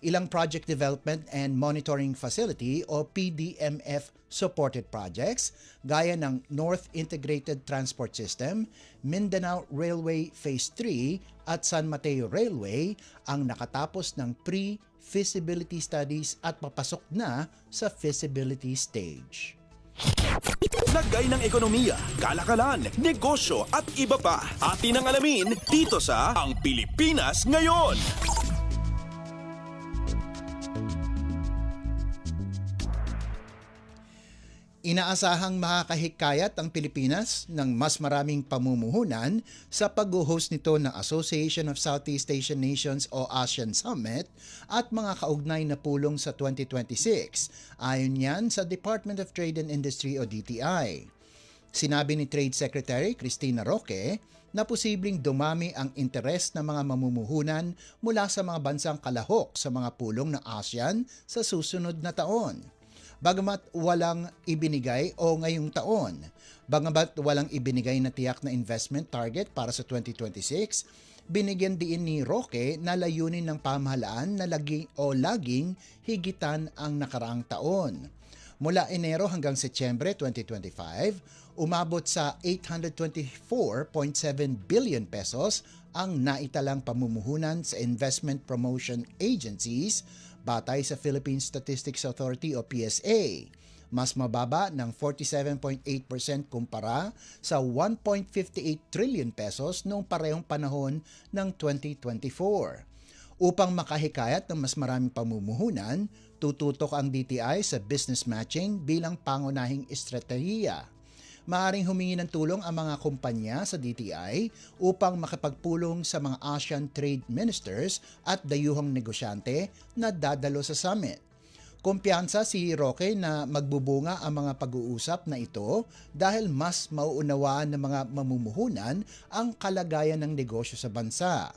Ilang Project Development and Monitoring Facility o PDMF supported projects gaya ng North Integrated Transport System, Mindanao Railway Phase 3 at San Mateo Railway ang nakatapos ng pre-feasibility studies at papasok na sa feasibility stage. Lagay ng ekonomiya, kalakalan, negosyo at iba pa. Atin ang alamin dito sa Ang Pilipinas Ngayon. Inaasahang makakahikayat ang Pilipinas ng mas maraming pamumuhunan sa pag-host nito ng Association of Southeast Asian Nations o ASEAN Summit at mga kaugnay na pulong sa 2026. Ayon yan sa Department of Trade and Industry o DTI. Sinabi ni Trade Secretary Cristina Roque na posibleng dumami ang interes ng mga mamumuhunan mula sa mga bansang kalahok sa mga pulong ng ASEAN sa susunod na taon. Bagamat walang ibinigay na tiyak na investment target para sa 2026, binigyan din ni Roque na layunin ng pamahalaan na laging higitan ang nakaraang taon. Mula Enero hanggang Setyembre 2025, umabot sa 824.7 billion pesos ang naitalang pamumuhunan sa investment promotion agencies batay sa Philippine Statistics Authority o PSA. Mas mababa ng 47.8% kumpara sa 1.58 trillion pesos noong parehong panahon ng 2024. Upang makahikayat ng mas maraming pamumuhunan, tututok ang DTI sa business matching bilang pangunahing estratehiya. Maaring humingi ng tulong ang mga kumpanya sa DTI upang makapagpulong sa mga ASEAN trade ministers at dayuhang negosyante na dadalo sa summit. Kumpiyansa si Roque na magbubunga ang mga pag-uusap na ito dahil mas mauunawaan ng mga mamumuhunan ang kalagayan ng negosyo sa bansa.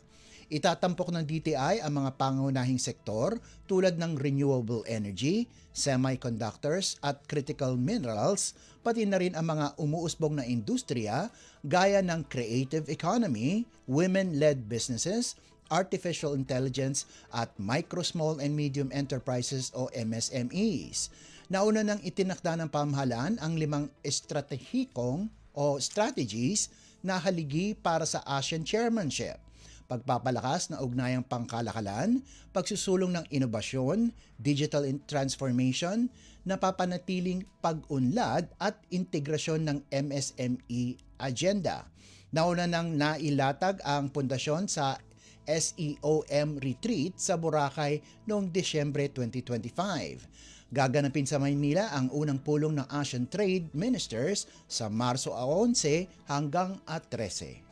Itatampok ng DTI ang mga pangunahing sektor tulad ng renewable energy, semiconductors at critical minerals, pati na rin ang mga umuusbong na industriya gaya ng creative economy, women-led businesses, artificial intelligence at micro, small and medium enterprises o MSMEs. Nauna nang itinakda ng pamahalaan ang 5 estratehikong o strategies na haligi para sa ASEAN chairmanship. Pagpapalakas ng ugnayang pangkalakalan, pagsusulong ng inobasyon, digital transformation, napapanatiling pag-unlad at integrasyon ng MSME agenda. Nauna nang nailatag ang pundasyon sa SEOM Retreat sa Boracay noong Disyembre 2025. Gaganapin sa Maynila ang unang pulong ng ASEAN Trade Ministers sa Marso 11 hanggang 13.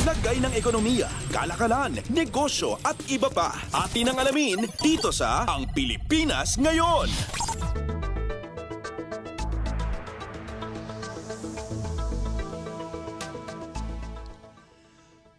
Lagay ng ekonomiya, kalakalan, negosyo at iba pa. Atin ang alamin dito sa Ang Pilipinas Ngayon.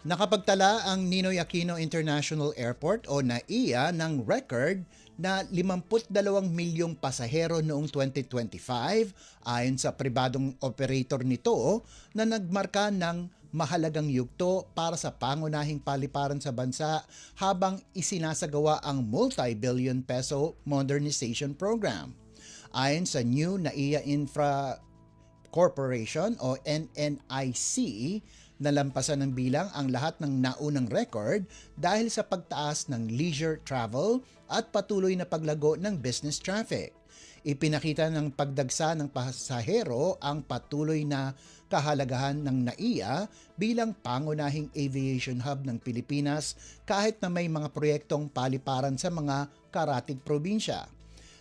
Nakapagtala ang Ninoy Aquino International Airport o NAIA ng record na 52 milyong pasahero noong 2025 ayon sa pribadong operator nito na nagmarka ng mahalagang yugto para sa pangunahing paliparan sa bansa habang isinasagawa ang multi-billion peso modernization program. Ayon sa New NAIA Infra Corporation o NNIC, nalampasan ng bilang ang lahat ng naunang record dahil sa pagtaas ng leisure travel at patuloy na paglago ng business traffic. Ipinakita ng pagdagsa ng pasahero ang patuloy na kahalagahan ng NAIA bilang pangunahing aviation hub ng Pilipinas kahit na may mga proyektong paliparan sa mga karatig probinsya.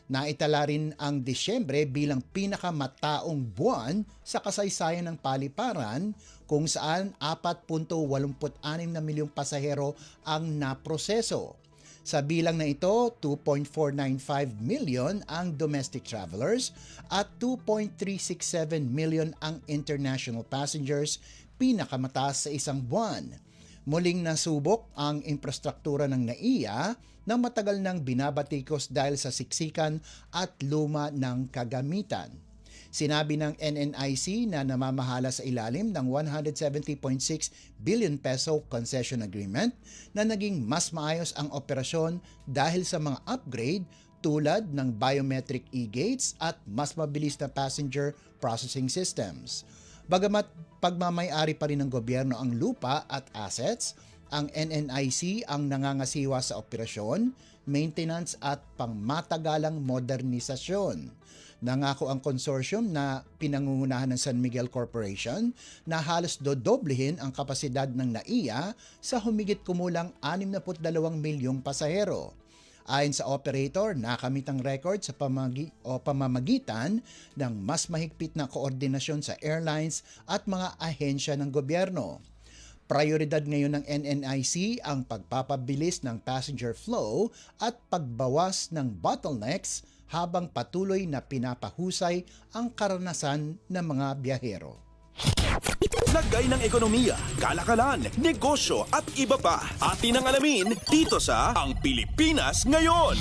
Naitala rin ang Disyembre bilang pinakamataong buwan sa kasaysayan ng paliparan kung saan 4.86 na milyong pasahero ang naproseso. Sa bilang na ito, 2.495 million ang domestic travelers at 2.367 million ang international passengers, pinakamataas sa isang buwan. Muling nasubok ang infrastruktura ng NAIA na matagal nang binabatikos dahil sa siksikan at luma ng kagamitan. Sinabi ng NNIC na namamahala sa ilalim ng 170.6 billion peso concession agreement na naging mas maayos ang operasyon dahil sa mga upgrade tulad ng biometric e-gates at mas mabilis na passenger processing systems. Bagamat pagmamay-ari pa rin ng gobyerno ang lupa at assets, ang NNIC ang nangangasiwa sa operasyon, maintenance at pangmatagalang modernisasyon. Nangako ang consortium na pinangungunahan ng San Miguel Corporation na halos dodoblehin ang kapasidad ng NAIA sa humigit kumulang 62 milyong pasahero. Ayon sa operator, nakamit ang record sa pamamagitan ng mas mahigpit na koordinasyon sa airlines at mga ahensya ng gobyerno. Prioridad ngayon ng NNIC ang pagpapabilis ng passenger flow at pagbawas ng bottlenecks habang patuloy na pinapahusay ang karanasan ng mga biyahero. Lagay ng ekonomiya, kalakalan, negosyo at iba pa. Atin ang alamin dito sa Ang Pilipinas Ngayon.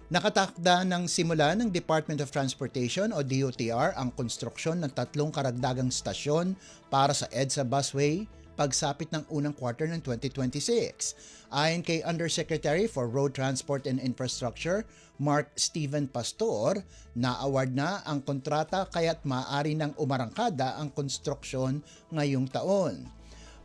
Nakatakda ng simula ng Department of Transportation o DOTR ang konstruksyon ng 3 karagdagang stasyon para sa EDSA busway pagsapit ng unang quarter ng 2026. Ayon kay Undersecretary for Road Transport and Infrastructure, Mark Steven Pastor, na-award na ang kontrata kaya't maaari nang umarangkada ang konstruksyon ngayong taon.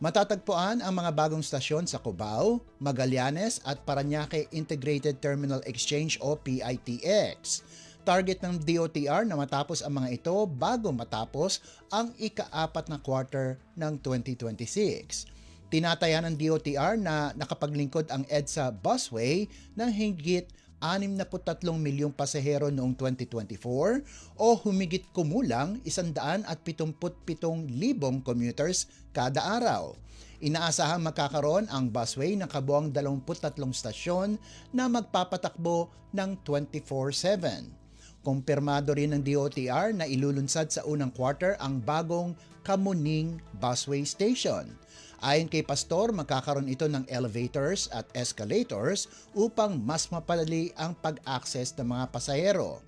Matatagpuan ang mga bagong stasyon sa Cubao, Magallanes at Parañaque Integrated Terminal Exchange o PITX. Target ng DOTR na matapos ang mga ito bago matapos ang ika-4 na quarter ng 2026. Tinataya ng DOTR na nakapaglingkod ang EDSA busway ng higit 63 milyong pasahero noong 2024 o humigit kumulang 177,000 commuters kada araw. Inaasahang magkakaroon ang busway ng kabuang 23 stasyon na magpapatakbo ng 24/7. Kumpirmado rin ng DOTR na ilulunsad sa unang quarter ang bagong Kamuning Busway Station. Ayon kay Pastor, magkakaroon ito ng elevators at escalators upang mas mapadali ang pag-access ng mga pasahero.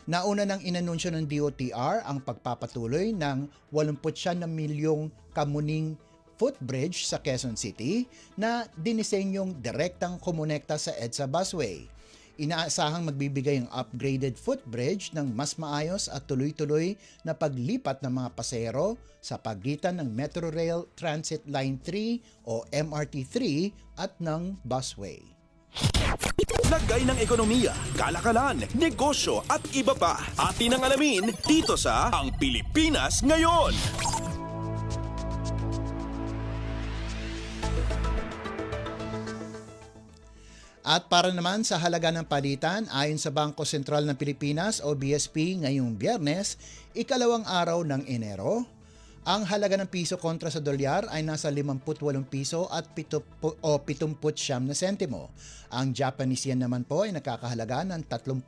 Nauna nang inanunsyo ng DOTR ang pagpapatuloy ng 89 milyong Kamuning footbridge sa Quezon City na dinisenyong direktang kumonekta sa EDSA busway. Inaasahang magbibigay ang upgraded footbridge ng mas maayos at tuloy-tuloy na paglipat ng mga pasahero sa pagitan ng Metrorail Transit Line 3 o MRT3 at ng busway. Lagay ng ekonomiya, kalakalan, negosyo at iba pa. Atin ang alamin dito sa Ang Pilipinas Ngayon. At para naman sa halaga ng palitan, ayon sa Bangko Sentral ng Pilipinas o BSP ngayong Biyernes, ikalawang araw ng Enero, Ang halaga ng piso kontra sa dolyar ay nasa 58 piso at 79 na sentimo. Ang Japanese yen naman po ay nakakahalaga ng 38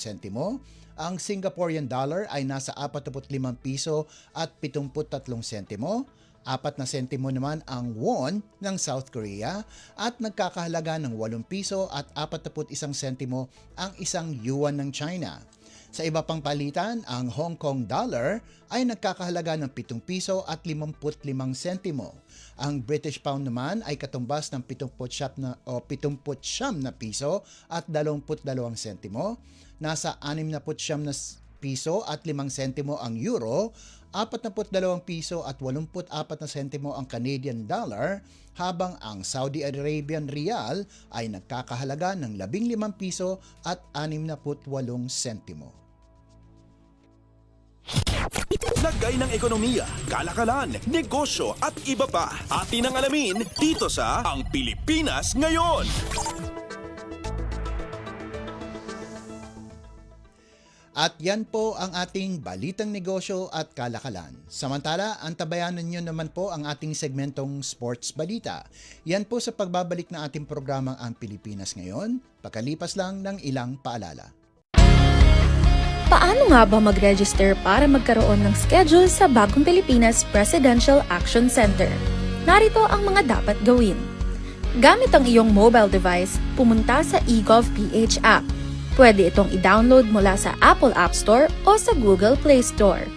sentimo. Ang Singaporean dollar ay nasa 45 piso at 73 sentimo. 4 na sentimo naman ang won ng South Korea at nagkakahalaga ng 8 piso at 41 sentimo ang isang yuan ng China. Sa iba pang palitan, ang Hong Kong dollar ay nagkakahalaga ng 7 piso at 55 sentimo. Ang British pound naman ay katumbas ng 79 na piso at 22 sentimo. Nasa 69 na piso at 5 sentimo ang euro, 42 piso at 84 na sentimo ang Canadian dollar, habang ang Saudi Arabian Riyal ay nagkakahalaga ng 15 piso at 68 sentimo. Lagay ng ekonomiya, kalakalan, negosyo at iba pa. Atin ang alamin dito sa Ang Pilipinas Ngayon. At yan po ang ating balitang negosyo at kalakalan. Samantala, antabayanan nyo naman po ang ating segmentong Sports Balita. Yan po sa pagbabalik ng ating programang Ang Pilipinas Ngayon, pagkalipas lang ng ilang paalala. Paano nga ba mag-register para magkaroon ng schedule sa Bagong Pilipinas Presidential Action Center? Narito ang mga dapat gawin. Gamit ang iyong mobile device, pumunta sa eGov.ph app. Pwede itong i-download mula sa Apple App Store o sa Google Play Store.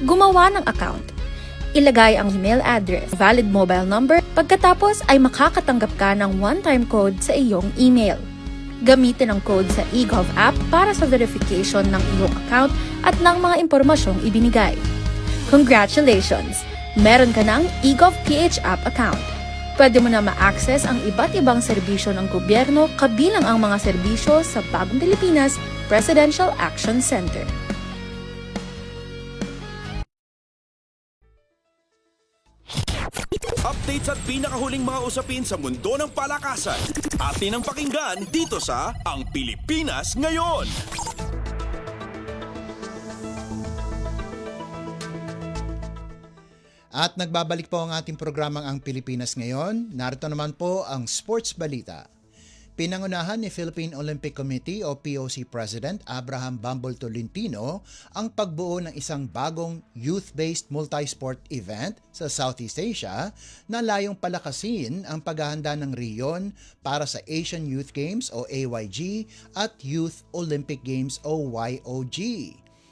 Gumawa ng account. Ilagay ang email address, valid mobile number, pagkatapos ay makakatanggap ka ng one-time code sa iyong email. Gamitin ang code sa eGov app para sa verification ng iyong account at ng mga impormasyong ibinigay. Congratulations! Meron ka ng eGov.ph app account. Pwede mo na ma-access ang iba't ibang serbisyo ng gobyerno kabilang ang mga serbisyo sa Bagong Pilipinas Presidential Action Center. Updates at pinakahuling mga usapin sa mundo ng palakasan. Atin ang pakinggan dito sa Ang Pilipinas Ngayon. At nagbabalik po ang ating programang Ang Pilipinas Ngayon. Narito naman po ang Sports Balita. Pinangunahan ni Philippine Olympic Committee o POC President Abraham Bambol Tolentino ang pagbuo ng isang bagong youth-based multi-sport event sa Southeast Asia na layong palakasin ang paghahanda ng rehiyon para sa Asian Youth Games o AYG at Youth Olympic Games o YOG.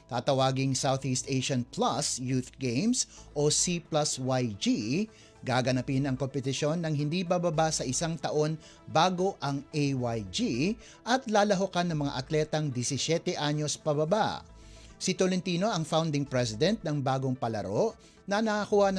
Tatawaging Southeast Asian Plus Youth Games o C+YG, gaganapin ang kompetisyon ng hindi bababa sa 1 taon bago ang AYG at lalahukan ng mga atletang 17 anyos pababa. Si Tolentino ang founding president ng bagong palaro na nakakuha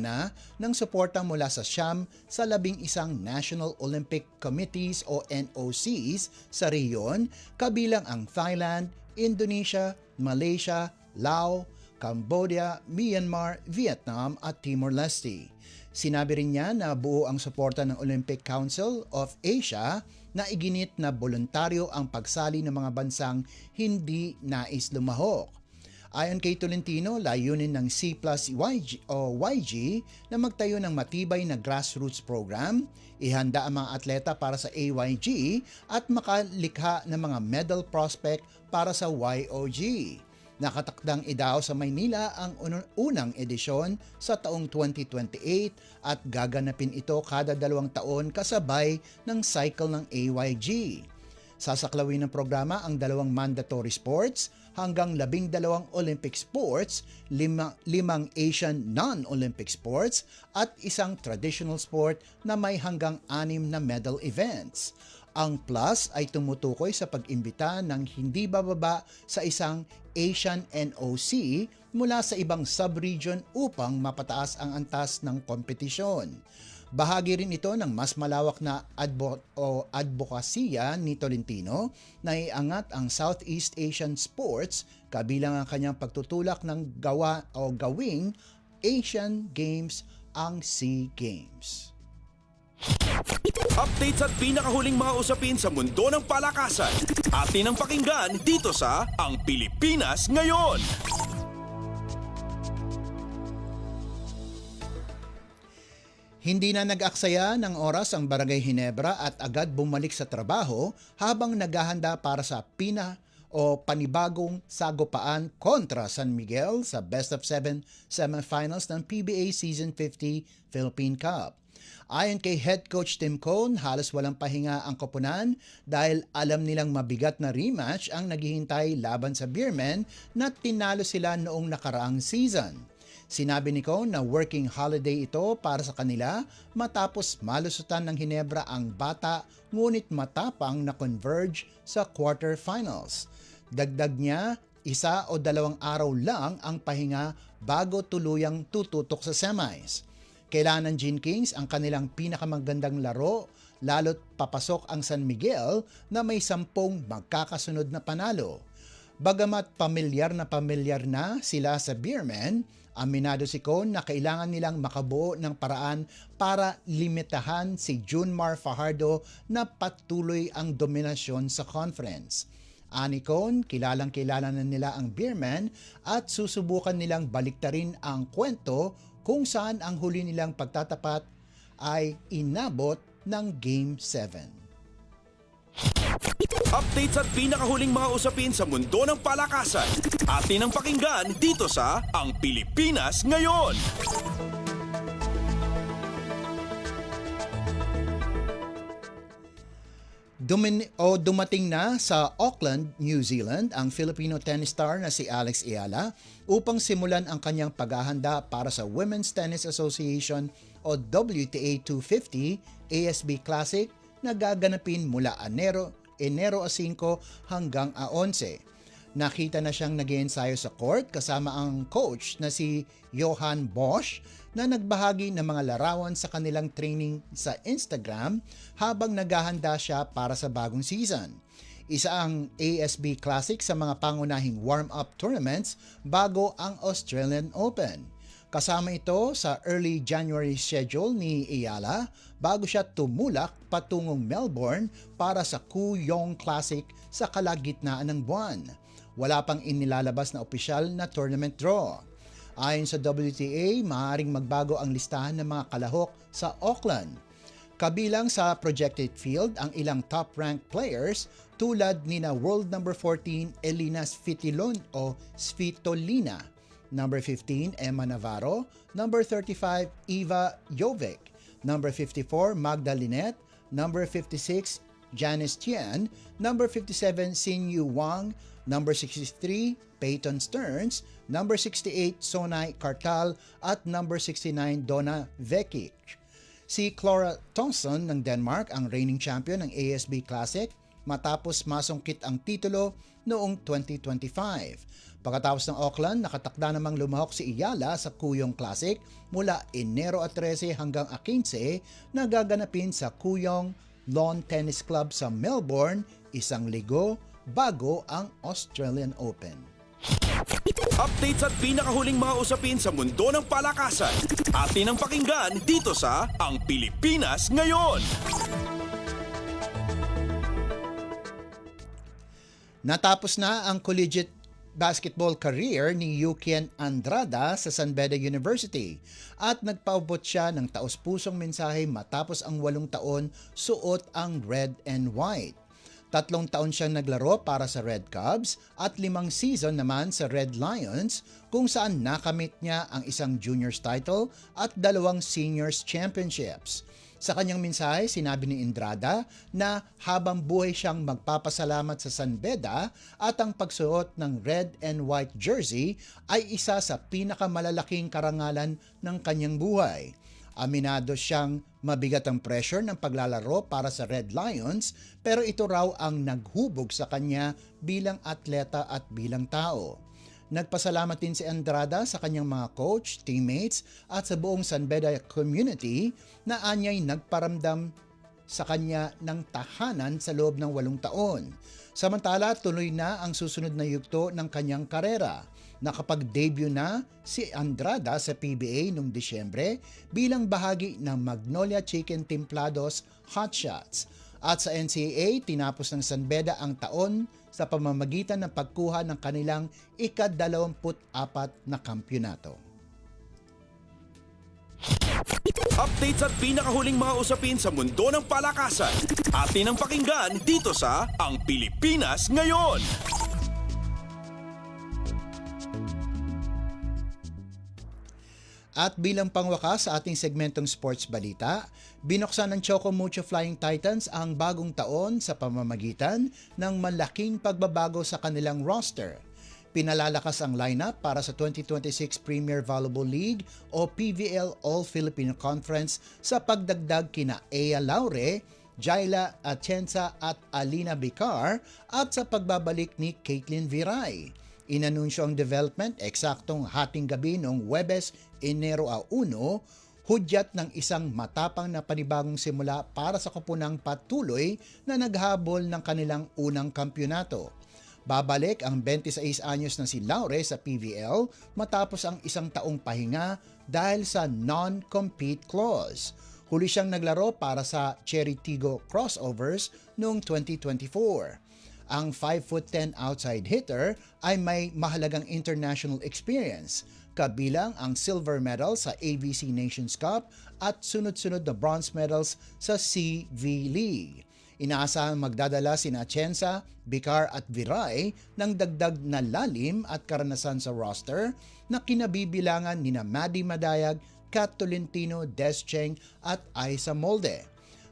na ng suporta mula sa siyam sa 11 National Olympic Committees o NOCs sa rehiyon, kabilang ang Thailand, Indonesia, Malaysia, Laos, Cambodia, Myanmar, Vietnam at Timor-Leste. Sinabi rin niya na buo ang suporta ng Olympic Council of Asia na iginit na voluntaryo ang pagsali ng mga bansang hindi nais lumahok. Ayon kay Tolentino, layunin ng C+YG o YG na magtayo ng matibay na grassroots program, ihanda ang mga atleta para sa AYG at makalikha ng mga medal prospect para sa YOG. Nakatakdang idaw sa Maynila ang unang edisyon sa taong 2028 at gaganapin ito kada 2 taon kasabay ng cycle ng AYG. Sasaklawin ng programa ang 2 mandatory sports, hanggang 12 Olympic sports, 5 Asian non-Olympic sports at 1 traditional sport na may hanggang 6 na medal events. Ang plus ay tumutukoy sa pag-imbita ng hindi bababa sa 1 Asian NOC mula sa ibang sub-region upang mapataas ang antas ng kompetisyon. Bahagi rin ito ng mas malawak na advokasya ni Tolentino na iangat ang Southeast Asian sports kabilang ang kanyang pagtutulak ng gawing Asian Games ang SEA Games. Updates at pinakahuling mga usapin sa mundo ng palakasan. Atin ang pakinggan dito sa Ang Pilipinas Ngayon. Hindi na nag-aksaya ng oras ang Barangay Ginebra at agad bumalik sa trabaho habang naghahanda para sa panibagong sagupaan kontra San Miguel sa Best of 7 semifinals ng PBA Season 50 Philippine Cup. Ayon kay Head Coach Tim Cone, halos walang pahinga ang koponan dahil alam nilang mabigat na rematch ang naghihintay laban sa Beermen na tinalo sila noong nakaraang season. Sinabi ni Cone na working holiday ito para sa kanila matapos malusutan ng Ginebra ang bata ngunit matapang na converge sa quarterfinals. Dagdag niya, 1 o 2 araw lang ang pahinga bago tuluyang tututok sa semis. Kailangan ng Gin Kings ang kanilang pinakamagandang laro lalo't papasok ang San Miguel na may 10 magkakasunod na panalo. Bagamat pamilyar na sila sa Beermen, aminado si Cone na kailangan nilang makabuo ng paraan para limitahan si Junmar Fajardo na patuloy ang dominasyon sa conference. Ani Cone, kilalang-kilala na nila ang Beermen at susubukan nilang baliktarin ang kwento kung saan ang huli nilang pagtatapat ay inabot ng Game 7. Updates at pinakahuling mga usapin sa mundo ng palakasan. Atin ang pakinggan dito sa Ang Pilipinas Ngayon. Dumating na sa Auckland, New Zealand ang Filipino tennis star na si Alex Eala upang simulan ang kanyang paghahanda para sa Women's Tennis Association o WTA 250 ASB Classic na gaganapin mula Enero 5 hanggang 11. Nakita na siyang nag-iensayo sa court kasama ang coach na si Johan Bosch na nagbahagi ng mga larawan sa kanilang training sa Instagram habang naghahanda siya para sa bagong season. Isa ang ASB Classic sa mga pangunahing warm-up tournaments bago ang Australian Open. Kasama ito sa early January schedule ni Eala bago siya tumulak patungong Melbourne para sa Kooyong Classic sa kalagitnaan ng buwan. Wala pang inilalabas na opisyal na tournament draw. Ayon sa WTA, maaaring magbago ang listahan ng mga kalahok sa Auckland. Kabilang sa projected field ang ilang top-ranked players tulad nina world number 14 Elina Svitolina, number 15 Emma Navarro, number 35 Iva Jovic, number 54 Magda Linette, number 56 Janice Tian, number 57 Xin Yu Wang, number 63 Peyton Stearns, number 68 Sonai Kartal at number 69 Donna Vekic. Si Clara Thompson ng Denmark ang reigning champion ng ASB Classic matapos masungkit ang titulo noong 2025. Pagkatapos ng Auckland, nakatakda namang lumahok si Eala sa Kooyong Classic mula Enero 13 hanggang 15 na gaganapin sa Kooyong Lawn Tennis Club sa Melbourne, 1 linggo bago ang Australian Open. Updates at pinakahuling mga usapin sa mundo ng palakasan. Atin ang pakinggan dito sa Ang Pilipinas Ngayon. Natapos na ang collegiate basketball career ni Yukian Andrada sa San Beda University at nagpaabot siya ng taos-pusong mensahe matapos ang 8 taon suot ang red and white. 3 taon siyang naglaro para sa Red Cubs at 5 season naman sa Red Lions kung saan nakamit niya ang isang juniors title at 2 seniors championships. Sa kanyang mensahe, sinabi ni Andrada na habang buhay siyang magpapasalamat sa San Beda at ang pagsuot ng red and white jersey ay isa sa pinakamalalaking karangalan ng kanyang buhay. Aminado siyang mabigat ang pressure ng paglalaro para sa Red Lions pero ito raw ang naghubog sa kanya bilang atleta at bilang tao. Nagpasalamat din si Andrada sa kanyang mga coach, teammates at sa buong San Beda community na anya'y nagparamdam sa kanya ng tahanan sa loob ng 8 taon. Samantala, tuloy na ang susunod na yugto ng kanyang karera. Nakapag-debut na si Andrada sa PBA noong Disyembre bilang bahagi ng Magnolia Chicken Templados Hotshots. At sa NCAA, tinapos ng San Beda ang taon sa pamamagitan ng pagkuha ng kanilang ika-24 na kampyonato. Updates at pinakahuling mga usapin sa mundo ng palakasan. Atin ang pakinggan dito sa Ang Pilipinas Ngayon. At bilang pangwakas sa ating segmentong sports balita, binuksan ng Choco Mucho Flying Titans ang bagong taon sa pamamagitan ng malaking pagbabago sa kanilang roster. Pinalalakas ang lineup para sa 2026 Premier Volleyball League o PVL All-Filipino Conference sa pagdagdag kina Ea Laure, Jaila Atienza at Alina Bicar at sa pagbabalik ni Caitlin Viray. Inanunsyo ang development eksaktong hating gabi noong Huwebes, Enero 1, hudyat ng isang matapang na panibagong simula para sa koponang patuloy na naghabol ng kanilang unang kampyonato. Babalik ang 26 anyos na si Laure sa PVL matapos ang isang taong pahinga dahil sa non-compete clause. Huli siyang naglaro para sa Cherry Tigo Crossovers noong 2024. Ang 5'10" outside hitter ay may mahalagang international experience, kabilang ang silver medal sa ABC Nations Cup at sunod-sunod na bronze medals sa CV League. Inaasahang magdadala sina Atienza, Bicar at Viray ng dagdag na lalim at karanasan sa roster na kinabibilangan nina Maddie Madayag, Kat Tolentino, Des Cheng at Aiza Molde.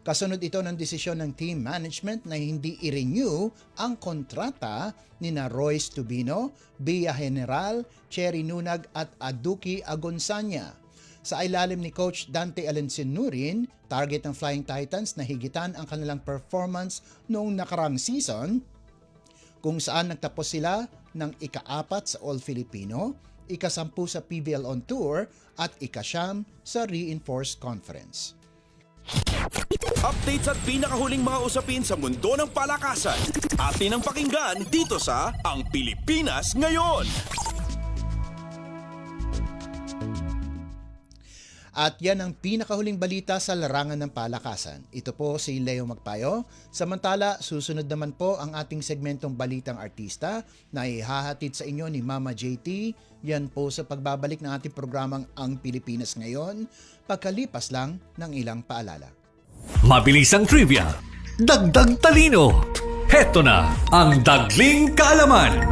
Kasunod ito ng desisyon ng team management na hindi i-renew ang kontrata ni na Royce Tubino, Bia General, Cherry Nunag at Aduki Agonsanya. Sa ilalim ni Coach Dante Alensinurin, target ng Flying Titans na higitan ang kanilang performance noong nakarang season, kung saan nagtapos sila ng ika-4 sa All-Filipino, ika-10 sa PVL On Tour at ika-9 sa Reinforced Conference. Updates at pinakahuling mga usapin sa mundo ng palakasan. Atin ang pakinggan dito sa Ang Pilipinas Ngayon. At yan ang pinakahuling balita sa larangan ng palakasan. Ito po si Leo Magpayo. Samantala, susunod naman po ang ating segmentong Balitang Artista na ihahatid sa inyo ni Mama JT. Yan po sa pagbabalik ng ating programang Ang Pilipinas Ngayon, pagkalipas lang ng ilang paalala. Mabilis ang trivia, dagdag talino. Heto na ang Dagling Kaalaman.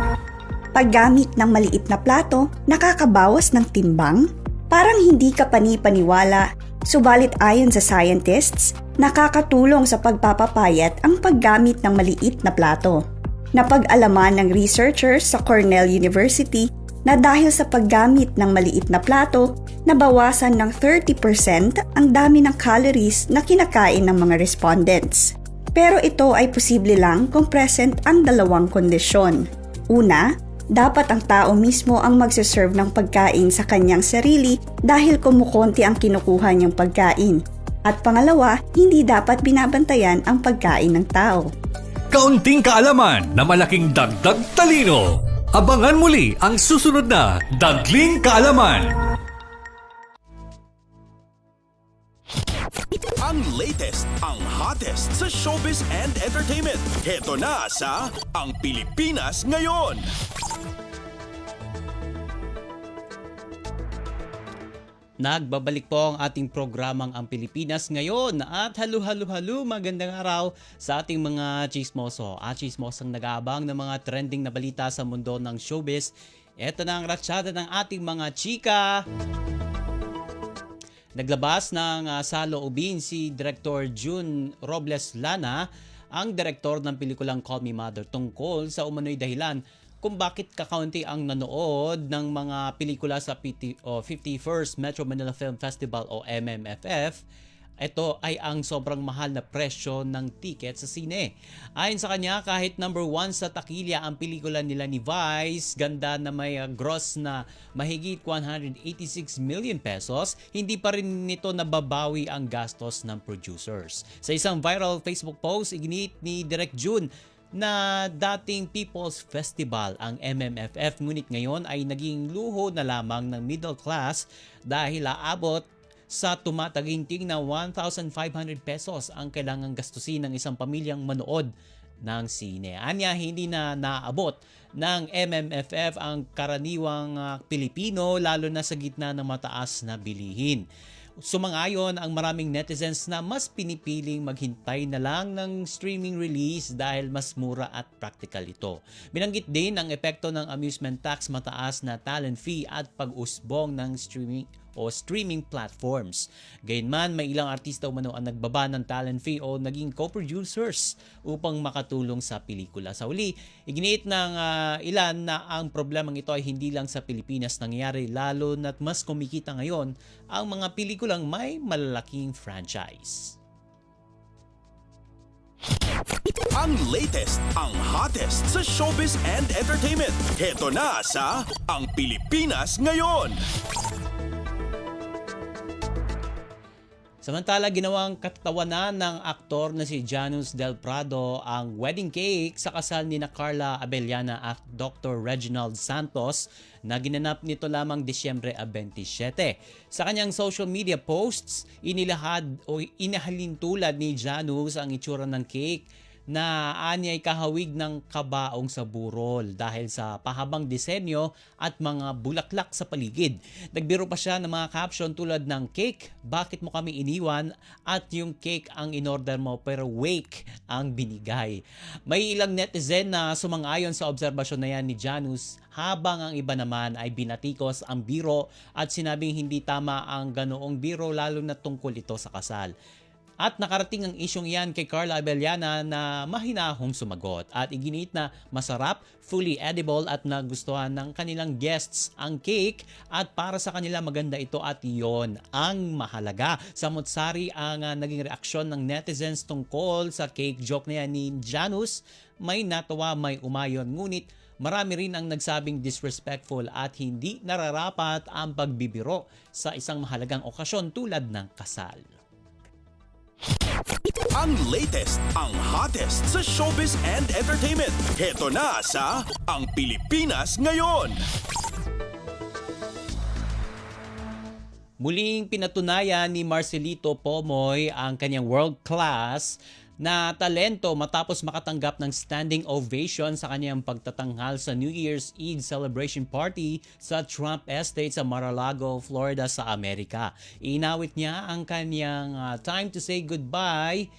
Paggamit ng maliit na plato, nakakabawas ng timbang? Parang hindi ka panipaniwala, subalit ayon sa scientists, nakakatulong sa pagpapapayat ang paggamit ng maliit na plato. Napag-alaman ng researchers sa Cornell University na dahil sa paggamit ng maliit na plato, nabawasan ng 30% ang dami ng calories na kinakain ng mga respondents. Pero ito ay posible lang kung present ang dalawang kondisyon. Una, dapat ang tao mismo ang magsaserve ng pagkain sa kanyang sarili dahil kumukonti ang kinukuha niyang pagkain. At pangalawa, hindi dapat binabantayan ang pagkain ng tao. Kaunting kaalaman na malaking dagdag talino. Abangan muli ang susunod na Dagling Kaalaman. Ang latest, ang hottest sa showbiz and entertainment. Heto na sa Ang Pilipinas Ngayon. Nagbabalik po ang ating programang Ang Pilipinas Ngayon at halo magandang araw sa ating mga chismoso at chismosang nag-aabang ng mga trending na balita sa mundo ng showbiz. Ito na ang ratsyada ng ating mga chika. Naglabas ng saloobin si Director June Robles Lana, ang direktor ng pelikulang Call Me Mother, tungkol sa umano'y dahilan kung bakit kakaunti ang nanood ng mga pelikula sa 51st Metro Manila Film Festival o MMFF. Ito ay ang sobrang mahal na presyo ng ticket sa sine. Ayon sa kanya, kahit number 1 sa takilya ang pelikula nila ni Vice, ganda na may gross na mahigit 186 million pesos, hindi pa rin nito nababawi ang gastos ng producers. Sa isang viral Facebook post, iginit ni Direk June na dating People's Festival ang MMFF, ngunit ngayon ay naging luho na lamang ng middle class dahil aabot sa tumataginting na 1,500 pesos ang kailangang gastusin ng isang pamilyang manood ng sine. Anya, hindi na naabot ng MMFF ang karaniwang Pilipino, lalo na sa gitna ng mataas na bilihin. Sumangayon ang maraming netizens na mas pinipiling maghintay na lang ng streaming release dahil mas mura at practical ito. Binanggit din ang epekto ng amusement tax, mataas na talent fee at pag-usbong ng streaming platforms. Gayunman, may ilang artista umano ang nagbaba ng talent fee o naging co-producers upang makatulong sa pelikula. Sa uli, iginiit ng ilan na ang problemang ito ay hindi lang sa Pilipinas nangyayari, lalo na't mas kumikita ngayon ang mga pelikulang may malalaking franchise. Ang latest, ang hottest sa showbiz and entertainment. Heto na sa Ang Pilipinas Ngayon. Samantala, ginawang katatawanan ng aktor na si Janus Del Prado ang wedding cake sa kasal ni na Carla Abellana at Dr. Reginald Santos na ginanap nito lamang Disyembre 27. Sa kanyang social media posts, inilahad o inahalin tulad ni Janus ang itsura ng cake na anyay kahawig ng kabaong sa burol dahil sa pahabang disenyo at mga bulaklak sa paligid. Nagbiro pa siya ng mga caption tulad ng cake, bakit mo kami iniwan? At yung cake ang inorder mo pero wake ang binigay. May ilang netizen na sumang-ayon sa obserbasyon na yan ni Janus, habang ang iba naman ay binatikos ang biro at sinabing hindi tama ang ganoong biro lalo na tungkol ito sa kasal. At nakarating ang isyong iyan kay Carla Abellana na mahinahong sumagot at iginit na masarap, fully edible at nagustuhan ng kanilang guests ang cake at para sa kanila maganda ito at iyon ang mahalaga. Samot-sari ang naging reaksyon ng netizens tungkol sa cake joke na yan ni Janus. May natawa, may umayon, ngunit marami rin ang nagsabing disrespectful at hindi nararapat ang pagbibiro sa isang mahalagang okasyon tulad ng kasal. Ang latest, ang hottest sa showbiz and entertainment. Heto na sa Ang Pilipinas Ngayon. Muling pinatunayan ni Marcelito Pomoy ang kanyang world-class na talento matapos makatanggap ng standing ovation sa kanyang pagtatanghal sa New Year's Eve celebration party sa Trump Estate sa Mar-a-Lago, Florida sa Amerika. Inawit niya ang kanyang Time to Say Goodbye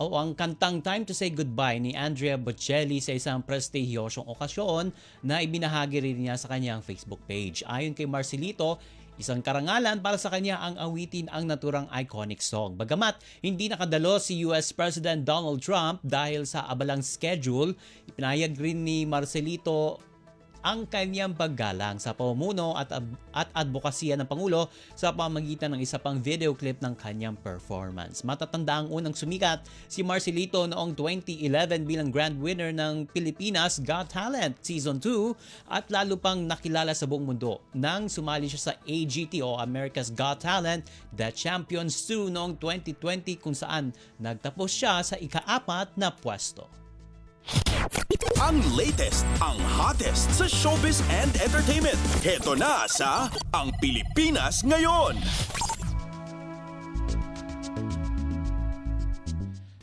o ang kantang Time to Say Goodbye ni Andrea Bocelli sa isang prestigyosong okasyon na ibinahagi rin niya sa kanyang Facebook page. Ayon kay Marcelito, isang karangalan para sa kanya ang awitin ang naturang iconic song. Bagamat hindi nakadalo si US President Donald Trump dahil sa abalang schedule, ipinahayag rin ni Marcelito ang kanyang paggalang sa pamumuno at advokasya ng Pangulo sa pamamagitan ng isa pang video clip ng kanyang performance. Matatanda ang unang sumikat si Marcelito noong 2011 bilang grand winner ng Pilipinas Got Talent Season 2 at lalo pang nakilala sa buong mundo nang sumali siya sa AGT o America's Got Talent The Champions 2 noong 2020 kung saan nagtapos siya sa ika-4 na pwesto. Ang latest, ang hottest sa showbiz and entertainment. Heto na sa Ang Pilipinas Ngayon.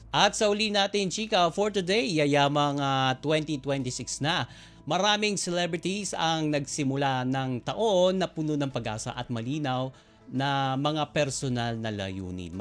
At sa uli natin, chika, for today, yayamang 2026 na. Maraming celebrities ang nagsimula ng taon na puno ng pag-asa at malinaw na mga personal na layunin.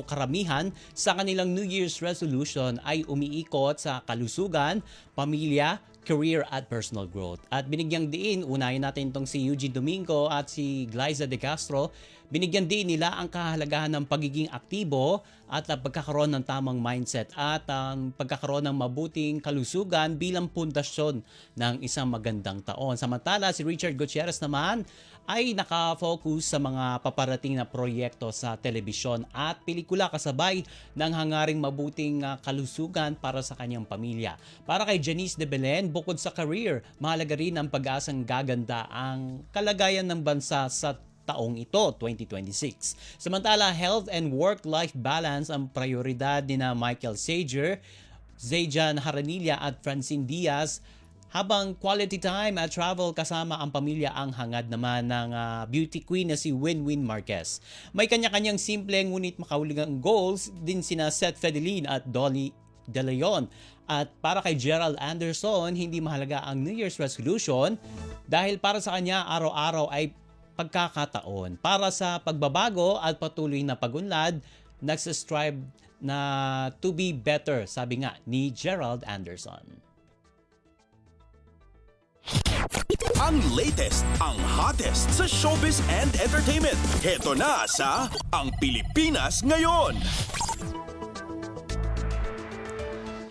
Karamihan sa kanilang New Year's resolution ay umiikot sa kalusugan, pamilya, career at personal growth. At binigyang diin, unahin natin itong si Eugene Domingo at si Glyza De Castro, binigyan din nila ang kahalagahan ng pagiging aktibo at ang pagkakaroon ng tamang mindset at ang pagkakaroon ng mabuting kalusugan bilang pundasyon ng isang magandang taon. Samantala, si Richard Gutierrez naman ay nakafocus sa mga paparating na proyekto sa telebisyon at pelikula kasabay ng hangaring mabuting kalusugan para sa kanyang pamilya. Para kay Janice de Belen, bukod sa career, mahalaga rin ang pag-asang gaganda ang kalagayan ng bansa sa taong ito, 2026. Samantala, health and work-life balance ang prioridad ni na Michael Sager, Zayjan Haranilla at Francine Diaz, habang quality time at travel kasama ang pamilya ang hangad naman ng beauty queen na si Winwin Marquez. May kanya-kanyang simple ngunit makahulugang goals din sina Seth Fedelin at Dolly De Leon. At para kay Gerald Anderson, hindi mahalaga ang New Year's resolution dahil para sa kanya araw-araw ay pagkakataon. Para sa pagbabago at patuloy na pagunlad, nagsistrive na to be better, sabi nga ni Gerald Anderson. Ang latest, ang hottest sa showbiz and entertainment. Heto na sa Ang Pilipinas Ngayon.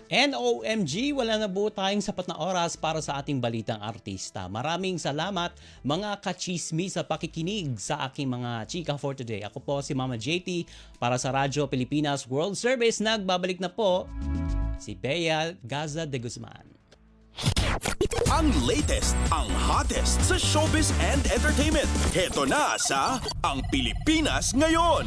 NOMG, wala na po tayong sapat na oras para sa ating balitang artista. Maraming salamat mga kachismi sa pakikinig sa aking mga chika for today. Ako po si Mama JT para sa Radyo Pilipinas World Service. Nagbabalik na po si Bea Gaza de Guzman. Ang latest, ang hottest sa showbiz and entertainment. Heto na sa Ang Pilipinas Ngayon.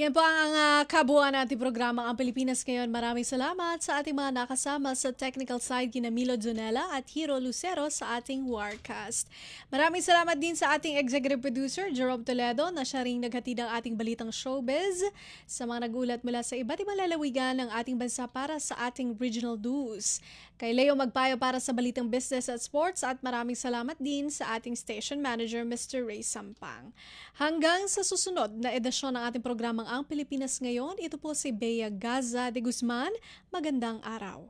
Yan po ang kabuuan nating programa Ang Pilipinas Ngayon. Maraming salamat sa ating mga nakasama sa technical side kina Milo Junela at Hiro Lucero sa ating Warcast. Maraming salamat din sa ating executive producer Jerome Toledo na siya ring naghatid ng ating balitang showbiz sa mga nagulat mula sa iba't ibang lalawigan ng ating bansa para sa ating regional news. Kay Leo Magpayo para sa balitang business at sports at maraming salamat din sa ating station manager Mr. Ray Sampang. Hanggang sa susunod na edisyon ng ating programang Ang Pilipinas Ngayon, ito po si Bea Gaza de Guzman. Magandang araw.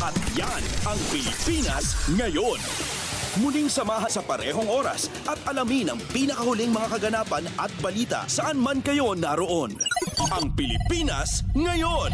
At yan ang Pilipinas Ngayon. Muling samahan sa parehong oras at alamin ang pinakahuling mga kaganapan at balita saan man kayo naroon. Ang Pilipinas Ngayon.